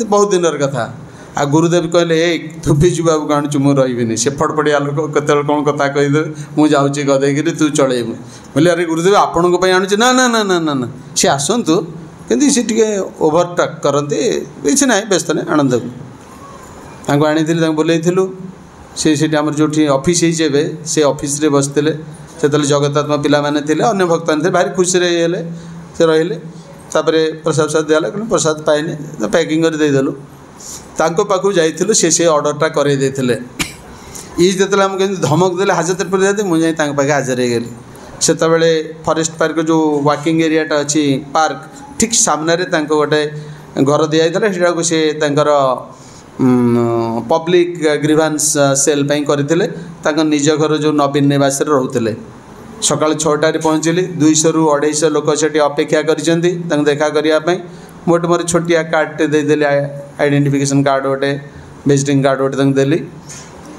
S2: बहुत दिन कथा आ गुरुदेव कहले ए तू बिजू बाबू को आणुचु मु रहिबिनी से फटफटिया लोक केतेल कोन कथा कहिदे मु जाउची गदेगिरी तू चलेबु बोले अरे गुरुदेव आपण को पई आणुची ना ना ना ना ना ना से आसंतु किंतु से टिके ओवरटेक करते किसी ना व्यस्त नहीं आनंद को आनी बोलू से आम जो ऑफिस होइबे से ऑफिस रे बसते से जगतात्मा पिला माने थिले अन्य भक्तन थे भारी खुशी रे से रहिले तापर प्रसाद साद दिला प्रसाद पाइने पैकिंग कर देदेलु तांको पाखु जाइथिलु से ऑर्डरटा करे देथिले ई जेतले हम धमक देले हाजत पर जाते मु जाई तांको पाखे हाजर हो गली से फॉरेस्ट पार्क जो वॉकिंग एरियाटा अच्छी पार्क ठीक सामने रे तांको गोटे घर दिया जाता से पब्लिक ग्रीवांस सेल करते निज घर जो नवीन निवास रोते सका 6टार पहुँचली 200 ରୁ 250 लोक से अपेक्षा कर देखा करने मोटे मोर छोटिया कार्डटे देदेली आइडेंटिफिकेशन कार्ड गोटे विजिटिंग कार्ड गोटे देली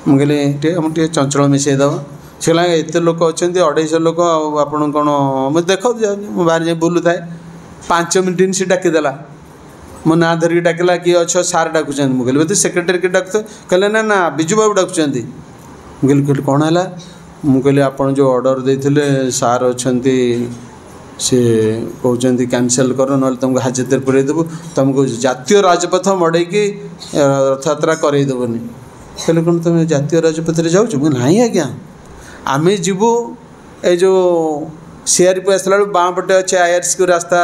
S2: मुझे टे चंचल मिसईदेव से एत लोक अच्छा 250 लोक आपड़ कौन मुझे देख बाहर जाए बुलू थाए 5 मिनट से डाकीदेला मो ना धरिकी डाकला किए अच्छ सार डाकुं मुझे बोलते सेक्रेटरी के डाक कहले ना ना बिजू बाबू डाकुं मुझे कौन है मुझे आप जो ऑर्डर देते सार अच्छा सी कहते कैंसल कर ना तुमको हाजत पुरेदेबू तुमको जातीय राजपथ मड़ेकी रथ यात्रा करईदेवनी कहले कौन तुम जातीय राजपथ जाऊँ मुझे ना आज्ञा आम जीवु ये जो सीआरपी आसला बाँ पटे अच्छे IRC को रास्ता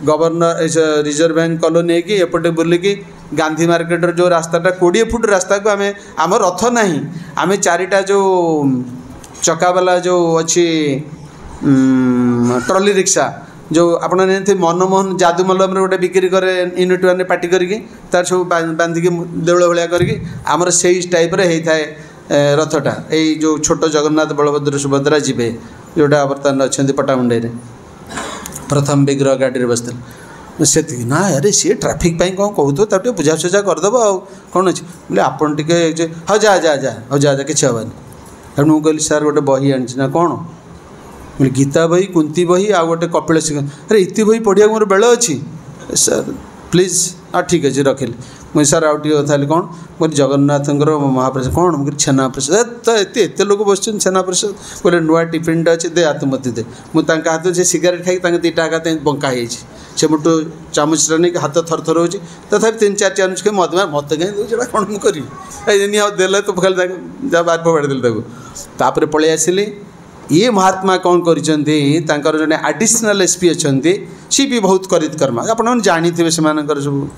S2: गवर्नर रिजर्व बैंक कॉलोनी की एपटे बुलिकी गांधी मार्केटर जो रास्ताटा 20 फुट रास्ता को आम आम रथ ना आम 4टा जो चकावाला जो अच्छी ट्रॉली रिक्शा जो आप मनमोहन जादू मलम गोटे बिक्री करे यूनिट वन पार्टी करके तार सब बांधिकी देउल भाया करके आमर से टाइप होता है रथटा यही जो छोट जगन्नाथ बलभद्र सुभद्रा जीवे जोटा बर्तमान अच्छा पटामुंडे प्रथम विग्रह गाड़ी बसते से ना अरे सी ट्राफिक कौन कहू तो बुझा सुझा करदेव आ कौन अच्छे बोले आपन टे हाँ जा जा जा हाँ जा जा किसी हेनी तेणु मुझे कहली सार गोटे बही आनी ना कौन बोले गीता बही कुंती बही आ गोटे कपिल सिंह अरे इति बही पढ़िया मोर बेल अच्छी सर प्लीज हाँ ठीक अच्छे रखिली मुझे सार आउ कथा कौन बोले जगन्नाथ महाप्रसाद कौन मुझे छेना प्रसाद तो एत लोक बस छेना प्रसाद बोले नुआ टिफिन अच्छे दे हाथ मत दे मुझे हाथ से सिगारेट खाई दीटा हाथ बंका से मुठू चामचटा नहीं हाथ थर थर हो तथा 3-4 चामच के मत मत कहीं दूसरा कौन मुझे करी देले तो खाली जा बाहर फोड़देली पलि आसिली ये महात्मा कौन कर जड़े आडिशनल SP अच्छा सी भी बहुत करितकर्मा आपने जानी से सब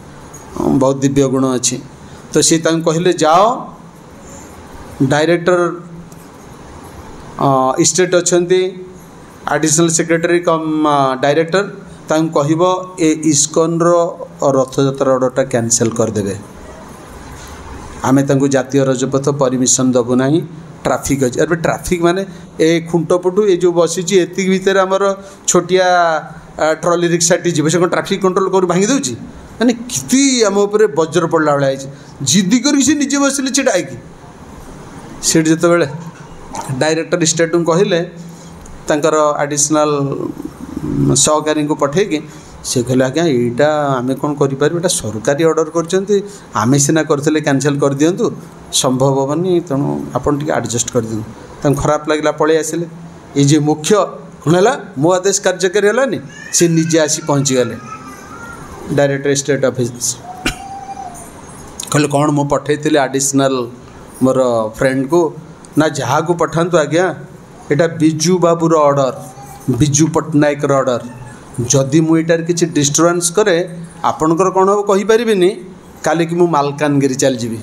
S2: बहुत दिव्य गुण अच्छी तो सी कहले जाओ डायरेक्टर स्टेट अच्छा आडिशनल सेक्रेटरी कम डायरेक्टर कहब ए इस्कन रथ यात्रा ऑर्डरटा कैंसल करदे आमे जातीय राजपथ परमिशन दबू ना ट्राफिक अच्छे अरे ट्राफिक माने ए खुंट पटू ये जो बसी एति भितर आमर छोटिया ट्रॉली रिक्शाटी जी से ट्राफिक कंट्रोल कर भांगी दूची मैंने किती आम उपर वज्र पड़ा भाई जिद्दी कर निजे बसिले छिड़ाई से जो डायरेक्टर स्टेट को कहले आडिशनल सहकारी को पठेकी से कहले आज्ञा यहाँ आम कौन कर सरकारी ऑर्डर कर सीना करते कैंसल कर दिंतु संभव हेनी तेणु आपड़ टे आडजस्ट कर दिखाँ खराब लगला पलि आसिले ये जो मुख्य कौन है मो आदेश कार्यकारी है सी निजे आसी पहुँची गले डायरेक्टर स्टेट ऑफिस कहले कौन मु पठे आडिशनल मोर फ्रेंड को ना जहाँ को पठातु आज्ञा यहाँ बिजू बाबूर ऑर्डर बिजू पट्टनायक ऑर्डर जदि मुझार किसी डिस्टर्बांस करे आपणकर कौन हम कहीपरि काली कि मु मालकानगिरी चलजी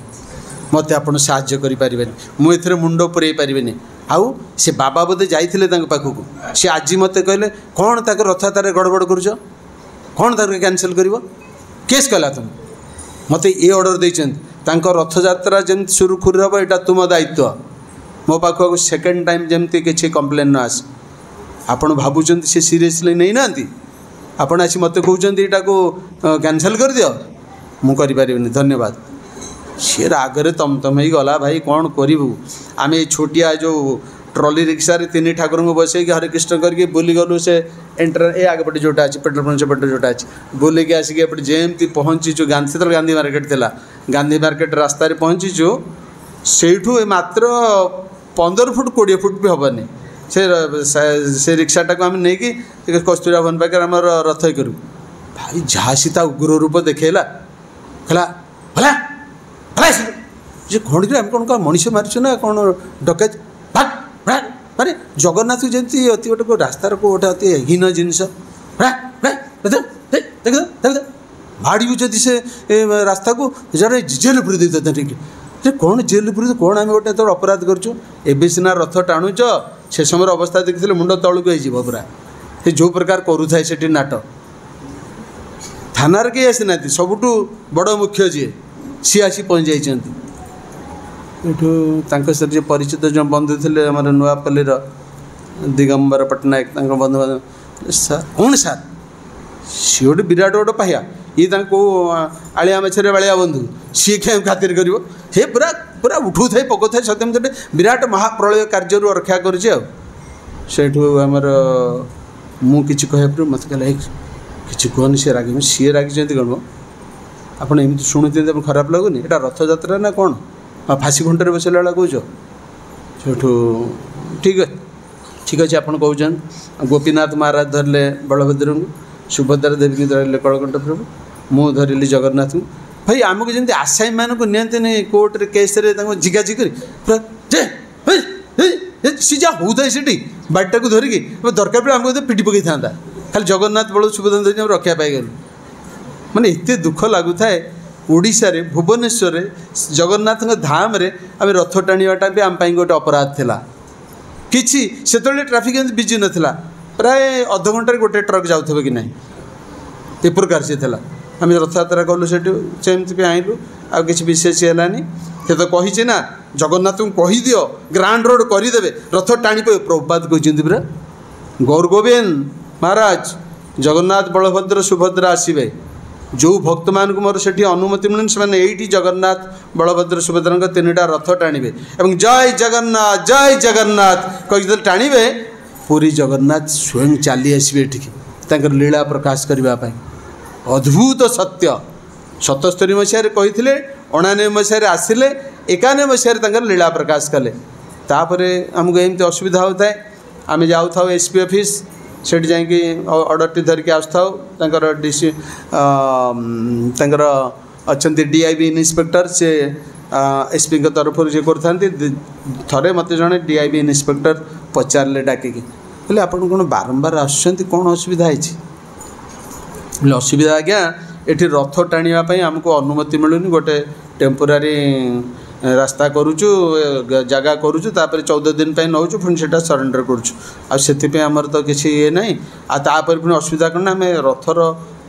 S2: मत आप साहाय्य करें मुझे मुंड पुरे पारे आउ से बाबा बोधे जाइए पाखक सी आज मत कहले कौन तक रथ यात्रा गड़बड़ करुच कौन तक कैंसल कर केस कला तुम मत ये ऑर्डर देते रथ यात्रा जमी सुरखुरी हम यहाँ तुम दायित्व मो पाखक सेकेंड टाइम जमती किसी कंप्लेन न आस आपड़ भावुं सी सीरीयसली नहीं ना आपड़ आसी मत कहते यहाँ को कैंसल कर दियो मुझे धन्यवाद सी रागरे तम तम ही गला भाई कौन करूँ आम छोटिया जो ट्रॉली रिक्शा रे 3 ठाकुर को बसई हरे कृष्ण करके बुली गलु से एंटर ए आगपटे जोटा अच्छी पेट्रोल पंप सेपटे जोटा अच्छी बुलिक आसिक एपटे जेमती पहुँचीचु से गांधी मार्केट थिला गांधी मार्केट रास्तार पहुँचीचु सेठू मात्र 15 फुट 20 फुट भी हेनी से रिक्शाटा को आम नहीं कि कस्तूरा भवन पाखे आम रथ करूँ भाई जहाँ सी उग्र रूप देखला कहला भला भला जे कौन आम कौन कौन मनीष मारिଛୁ ना कौन डकैत माने जगन्नाथ जमी अति गोटे रास्तार को गोटे अति हीन जिनस भाड़ू जदि से रास्ता को जड़े जेल पूरी देते ठीक कौन जेल पूरी कौन आम गोटे अपराध करूँ एबे सिना रथ टाणुच से समय अवस्था देखते मुंड तौक हो पूरा से जो प्रकार करूए से नाट थानार कहीं आसी ना सबुठू बड़ मुख्य जी सी आसी पहुँच जाइए सर परिचित जो बंधु थे आम नुआपल्लीर दिगंबर पट्टनायक बंधु बांधव सर कौन सर सी गोटे विराट गोटे पाहिया ये आलिया मेछरे बालिया बंधु सी क्या खातिर कर पूरा पूरा उठू थे पकौ थे सत्य गोटे विराट महाप्रलय कार्य रक्षा करमर मुझे कह मत कहला कि कहनी सी राग सी रागी कौन आपड़ एमती शुणुते खराब लगुनि एटा रथ यात्रा ना कौन फाँसी घंटे बसला वाला कौच से ठीक अच्छे आप कौन गोपीनाथ महाराज धरले बलभद्र को सुभद्रा देवी की धरले कलकंठ प्रभु मु धरली जगन्नाथ को भाई आमको जमी आसामी मान को नि कोर्ट रे केस जिगाजी कर सी जहाँ होता है बाटा को धरिकी दरकार पड़े आमको पिटी पकई था खाली जगन्नाथ बल सुभद्रा धरिक रक्षा पाईगलु माने एते दुख लगुए ओडिशा रे भुवनेश्वर जगन्नाथ धाम रे आम रथ टाणीटा भी आम गोटे अपराध थिला किछि से ट्राफिक बिजी नाला प्राय अध घंटे गोटे ट्रक जाऊे कि ना ए प्रकार से थिला आम रथ यात्रा कलु सेमती आइलु आ किसी विशेष है से तो कही ना जगन्नाथ को कही दियो ग्रांड रोड करदे रथ टाणी प्रभुपाद कहते पूरा गौर गोविंद महाराज जगन्नाथ बलभद्र सुभद्रा आसबे जो भक्त मान को मोर से अनुमति मिलून से जगन्नाथ बलभद्र सुभद्रा 3टा रथ टाणिबे एवं जय जगन्नाथ कही टाणिबे पूरी जगन्नाथ स्वयं चली आसबे ठीक लीला प्रकाश करने अद्भुत सत्य 77 मसीह कही 99 मसीह आसिले 91 मसीह लीला प्रकाश कले तापर आमको एमती असुविधा होता है आम जाऊ था एसपी ऑफिस से जाकि ऑर्डर टी धरिकी आसर डीसी अच्छा डीआईबी इन्स्पेक्टर से एसपी तरफ ये करे मत जड़े डीआईबी इन्स्पेक्टर पचारे डाकिकी बोले आप बारंबार आसुँच कौन असुविधा है असुविधा आज्ञा ये रथ टाणीवाई आमको अनुमति मिलूनी गोटे टेम्पोरारी रास्ता करुचु जगह करुचु तापर 14 दिन नौचु पुणी से सरेंडर करुचु आमर तो किसी ये ना आपर पुणी असुविधा कौन आम रथर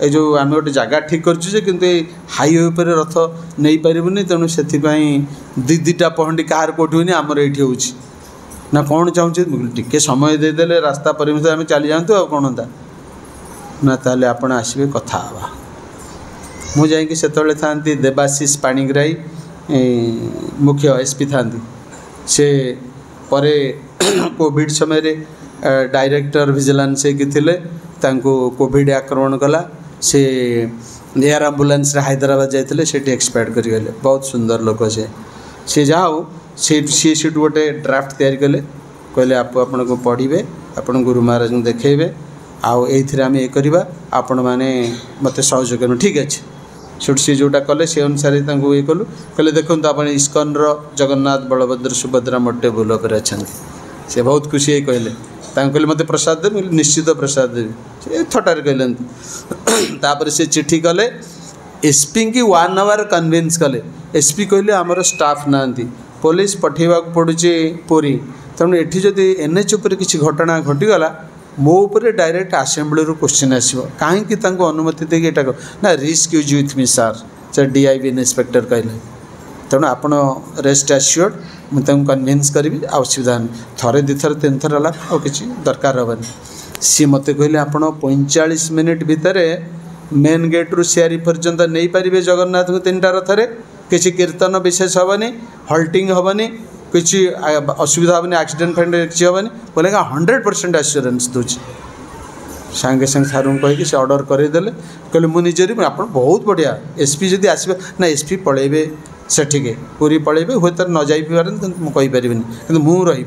S2: ये जो आम गोटे जगह ठीक करुचु किंतु हाईवे पर रथ नहीं पारूनी तेणु से दीटा पहंडी कहार कौटी होनी आमर ये होना कौन चाहूँ टी समय देदेले रास्ता परिमित आम चली जातु आ कौन होता ना ताले आपण आसबे कथा हवा मुझे से था देवाशीष पाणिग्राही मुख्य एसपी था से परे कोविड समय डायरेक्टर विजिलेंस कोविड आक्रमण कला से एयर एम्बुलेंस हैदराबाद जाते से एक्सपायर करगले बहुत सुंदर लोक से जहाँ हो सी गोटे ड्राफ्ट तैयारी कले कहले आपण को पढ़े आपण गुरु महाराज को देखेबे आउ ये आम ये करवा आपण मैंने मत सहयोग कर ठीक अच्छे सेठ सी जोटा कले से अनुसार ये कलु कहले देखो आप इस्कन जगन्नाथ बलभद्र सुभद्रा मोटे भूल पर अच्छा से बहुत खुशी कहले कहले मत प्रसाद देवी निश्चित प्रसाद देवी थटार कहते से चिट्ठी कले एसपी की 1 आवर कन्विन्स कले एसपी कहले आमर स्टाफ ना पुलिस पठेवा पड़ुचे पुरी तेणु ये जदि एनएच उपर किसी घटना घटीगला मो उपर डायरेक्ट आसेम्बली क्वेश्चन आसो कहीं अनुमति देगी एटा ना रिस्क यूज विथ मी सार से डीआईबी इन्स्पेक्टर कहले तेणु आप रेस्ट एश्योर्ड मुझे कन्विन्स करी असुविधा नहीं थरे दिथर 3 थर है आ कि दरकार हेनी सी मत कहले आप 45 मिनिट भितर मेन गेट रु सियारी पर्यंत नहीं पारे जगन्नाथ को 3टा रथरे किसी कीर्तन विशेष हेनी हल्टिंग हेनी किसी असुविधा हेनी एक्सीडेंट फैक्सीडेंट किसी हेनी बोले 100% एश्योरेंस दूची सांगे सांगे सार कहीकि से ऑर्डर करदेले कहले मुझे आप बहुत बढ़िया एसपी जदि आसबे ना एसपी पलैबे सेठिके पूरी पलैबे हुए तो न जापर मुझे कि मुझे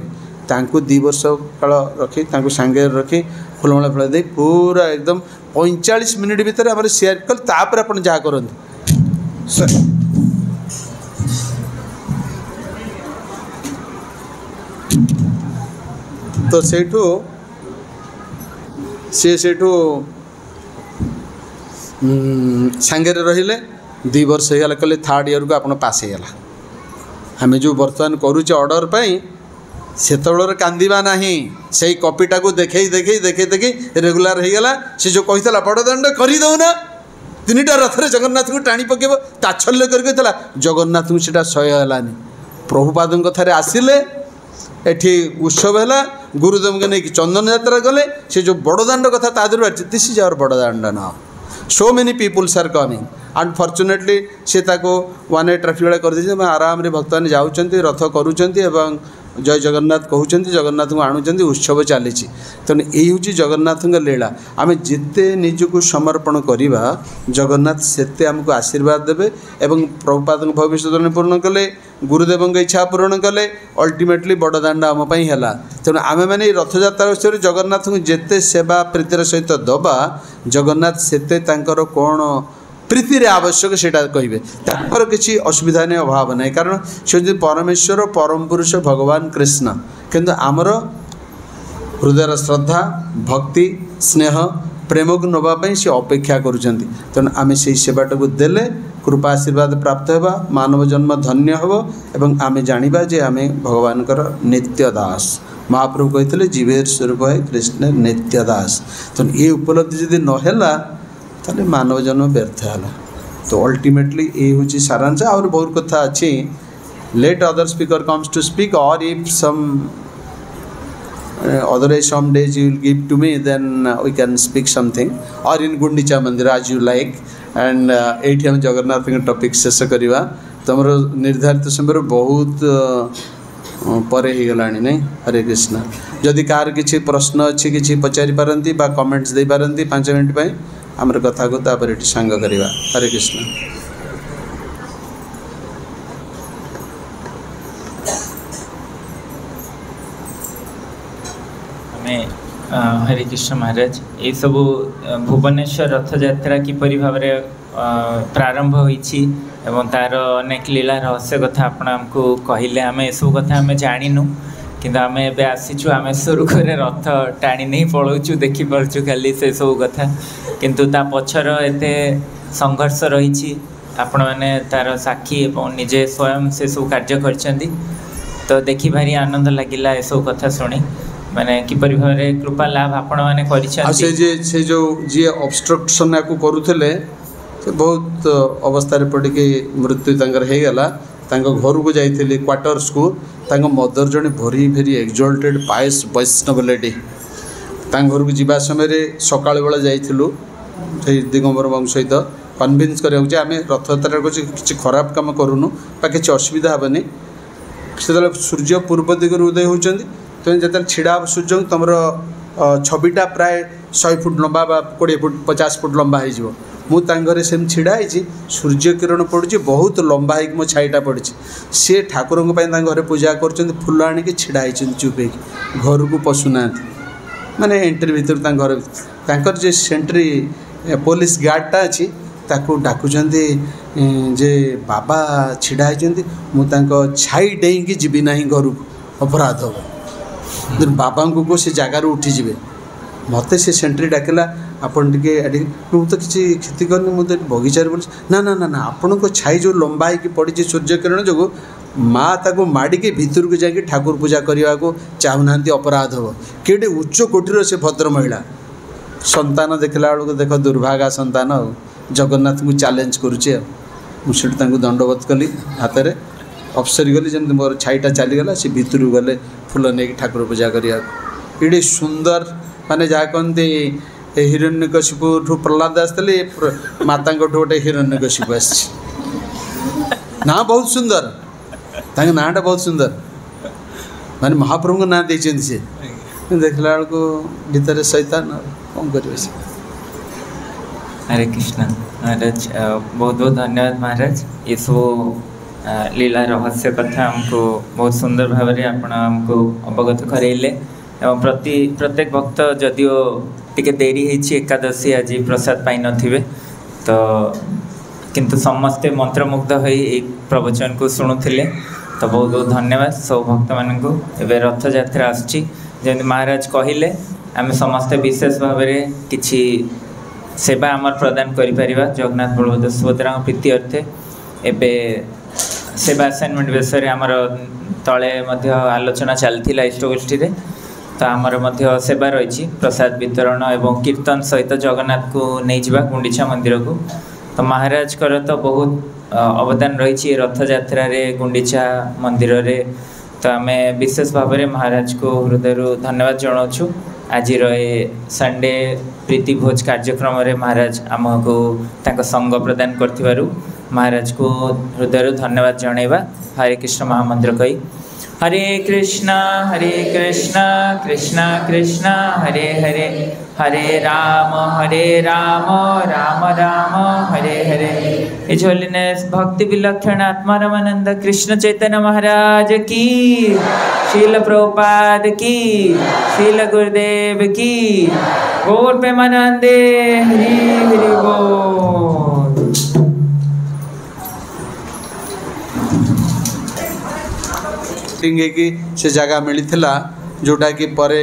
S2: 2 वर्ष काल रखी सांगे रखी फुलमाला फुला दे पूरा एकदम 45 मिनिट भितर आम सेयार कल तापर आप जहाँ करते तो सेठू सेठू सांगे रहिले 2 वर्ष होगा कहले 3rd ईयर को आप पास होगा आम जो बर्तमान करुचे ऑर्डर पाई सेतबेलर कांदिबा नाही से कॉपीटा को देखे देखे देखे देखे रेगुलर हो गला से जो कही बड़दाण्ड कर दौना 3टा रथरे जगन्नाथ को टाणी पकेब ताच्छल्य करके जगन्नाथ को सीटा सह्य हेलानी प्रभुपाद थे आसिले एठी उत्सव है गुरुदेव के नहीं चंदन यात्रा गले से जो बड़दाण्ड कथा तादर दिस इज आवर बड़दाण्ड ना so many peoples are coming unfortunately से 1 ट्राफिक वाला कर दे आराम रे भक्त मैंने जाऊँच रथ करुँच जय जगन्नाथ कहते जगन्नाथ को आणुंट उत्सव चली तेणु यही हूँ जगन्नाथ लीला आम जिते निजक समर्पण करवा जगन्नाथ सेते आमको आशीर्वाद देवे एवं प्रभुपाद भविष्यवाणी पूर्ण कले गुरुदेव इच्छा पूरण कले अल्टीमेटली बड़दाण्ड आम है तेणु आम मैंने रथयात्रा विषय जगन्नाथ को जिते सेवा प्रीतिर सहित दबा जगन्नाथ सेते कौन प्रीति आवश्यक से कहे तर किसी असुविधा नहीं अभाव नहीं कारण से परमेश्वर परम पुरुष भगवान कृष्ण किंतु आमर हृदय श्रद्धा भक्ति स्नेह प्रेम को नापी से अपेक्षा करुँच तेणु आम से सेवाटा को देले कृपा आशीर्वाद प्राप्त होगा मानव जन्म धन्य हो एवं आम जाना जे आम भगवान नित्य दास महाप्रभु कहते जीवेर स्वरूप है कृष्ण नित्य दास तेणु ये उपलब्धि जदि नहला ताले मानव जन्म व्यर्थ है तो अल्टीमेटली ये हूँ सारांश और बहुत कथा अच्छी let other speaker comes to speak और if some otherwise some days you will give to me then we can speak something or in Gundicha Mandir as you like and एठी हम जगन्नाथ के टॉपिक शेष करवा तुम निर्धारित समय बहुत परे ही गलानी नहीं हरे कृष्ण जदि कार किसी प्रश्न अच्छी किसी पचारि पारंती बा कमेंट्स दे पारंती 5 मिनट पे आमर कथा को तापर एठी सांग करवा हरे कृष्ण
S1: हरे कृष्ण महाराज ये सब भुवनेश्वर रथयात्रा किपरि भाव प्रारंभ होईछि एवं तार अनेक लीला रहस्य कथा आपण आमको कहले आम ये सब कथा आम जानिनु किंतु आम एबे आसीचु आम सुरुखुरे रथ टाणी नहीं पलाऊँ देखी पार्छु खाली से सब कथा किंतु ता पछर एते संघर्ष रही आपण मैंने तार साक्षी एवं निजे स्वयं से सब कार्य करछंदी तो देखी भारी आनंद लगिला ये सब कथा सुनी माने किपरि भाव कृपा लाभ आपण मैंने करिछंती
S2: से जो जी ऑब्स्ट्रक्शन को करूथले से बहुत अवस्था पड़ के मृत्यु तंगर हे गला तांको घर को जाइथिले क्वार्टर्स को तांको मदर जने भरी भेरी एक्सॉल्टेड पायस वैष्णव लेडी तांको घर को जीवा समय सकाळ बेला जाइथिलु से दिगंबर बाबू सहित कन्विन्स करिया जे आमे रथयात्रा को किछि खराब काम करूनु बा किछि असुविधा हेबनी से सूर्य पूर्व दिगरु उदय होचंदी तो जो छिड़ा सूर्य तुम छविटा प्राय 100 फुट लंबा 20 फुट 50 फुट लंबा हो मुझे सेम छिड़ाई सूर्य किरण पड़ी बहुत लंबा हो मो छाईटा पड़ी सी ठाकुर घरे पूजा कर फूल आणिक छिड़ाई चुप घर को पशुना माने एंट्री भर घर जे सेंट्री पुलिस गार्डटा अच्छी ताकू डाकुचंती जे बाबा छिड़ाई मुझे छाई डेईकी जीवी ना घर को अपराध हो बाबा को से जगार उठीजे मत से सेंट्री डाकला आपन टे मुझे किसी क्षति करनी मुझे बगीचार बोल ना ना ना ना आपण को छाई जो लंबा हो पड़ी सूर्य किरण जो माँ ताको माड़िके भितर को जाकि ठाकुर पूजा करने को चाहूना अपराध हम किए उच्च कोटीर से भद्र महिला संतान देखला बेलू देख दुर्भागा संतान जगन्नाथ को चैलेंज करुचे मुझे दंडवत कली हाथ में अफसरी गली जमी मोर छाईटा चलीगला सी भितर गले फूल नहीं ठाकुर पूजा करने ये सुंदर माने जहाँ कहते हिरण्यकशिपु प्रहलाद आसते माता गोटे हिरण्यकशिपु आस ना बहुत सुंदर नाटा बहुत सुंदर माने महाप्रभु ना देचें से देखला को भीतर शैतान कौन करिवे से।
S1: हरे कृष्ण महाराज, बहुत बहुत धन्यवाद महाराज। ये सब लीला रहस्य कथा हमको बहुत सुंदर भाव में आपण हमको अवगत करेले एवं प्रत्येक भक्त जदिओ टिके देरी होती एकादशी आज प्रसाद पाई नथिबे तो किंतु समस्ते मंत्रमुग्ध हो प्रवचन को शुणुले। तो बहुत बहुत धन्यवाद सब भक्त मान को। एवं रथ यात्रा आसुची जमी महाराज कहले आम समस्ते विशेष भाव में किसी सेवा आमर प्रदान करिपरिबा जगन्नाथ बलभद्र सुभद्रा प्रीति अर्थे। एबे सेवा असाइनमेंट विषय आमर तले मध्य आलोचना चलथिला इष्टगोष्ठी रे। तो आमर मध्य सेवा रही प्रसाद वितरण एवं कीर्तन सहित जगन्नाथ को नहीं जावा गुंडीचा मंदिर को। तो महाराज कर तो बहुत अवदान रही रथ यात्रा रे गुंडीचा मंदिर रे। तो आम विशेष भाव में महाराज को हृदय धन्यवाद जनाऊँ। आज संडे प्रीति भोज कार्यक्रम रे महाराज आमको तांको संग प्रदान करथिबारु महाराज को हृदय धन्यवाद जनइबा। हरे कृष्ण महामंत्र कही हरे कृष्ण कृष्ण कृष्ण हरे हरे हरे राम राम राम हरे हरे। हिज होलीनेस भक्ति विलक्षण आत्मा रामानंद कृष्ण चैतन्य महाराज की, शील प्रभुपाद की, शील गुरुदेव की, गौर प्रेमानंदे हरि हरि बोल।
S2: कि से जगह मिलता जोटा कि परे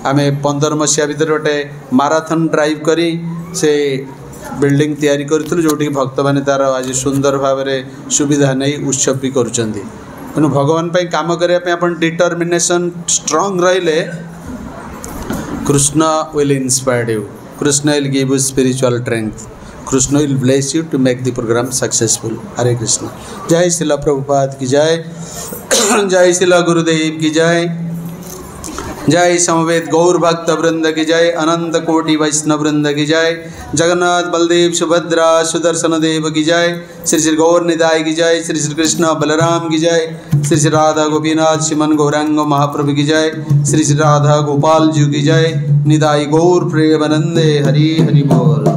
S2: आमे 15 मसीहा भर गोटे माराथन ड्राइव करी से बिल्डिंग तैयारी करूँ जोटी भक्त मैंने तार आज सुंदर भाव में सुविधा नहीं उत्सव भी करुँच। तेणु भगवान पे काम करने अपन डिटर्मिनेशन स्ट्रांग रहिले Krishna will inspire you, Krishna will give you spiritual strength, Krishna will bless you to make the programme successful. Hare Krishna. जय श्रीला प्रभुपाद की जय, जय श्रीला गुरुदेव की जय, जय समवेत गौर भक्त वृंद की जय, अनंत कोटि वैष्णव वृंद की जय, जगन्नाथ बलदेव सुभद्रा सुदर्शन देव की जय, श्री श्री गौर निताय की जय, श्री श्री कृष्ण बलराम की जय, श्री श्री राधा गोपीनाथ श्रीमन गौरांग महाप्रभु की जय, श्री श्री राधा गोपाल जी की जय, निताय गौर प्रेमानंदे हरि हरि बोल।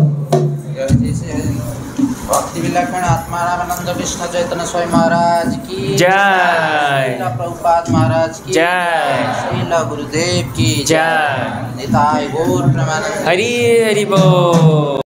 S5: भक्ति विलक्षण आत्मा रामानंद कृष्ण चैतन्य स्वामी महाराज की
S1: जय,
S5: प्रभुपाद महाराज की
S1: जय,
S5: श्रील गुरुदेव की
S1: जय,
S5: निताय गौर प्रेमानंद
S1: हरि हरि बोल।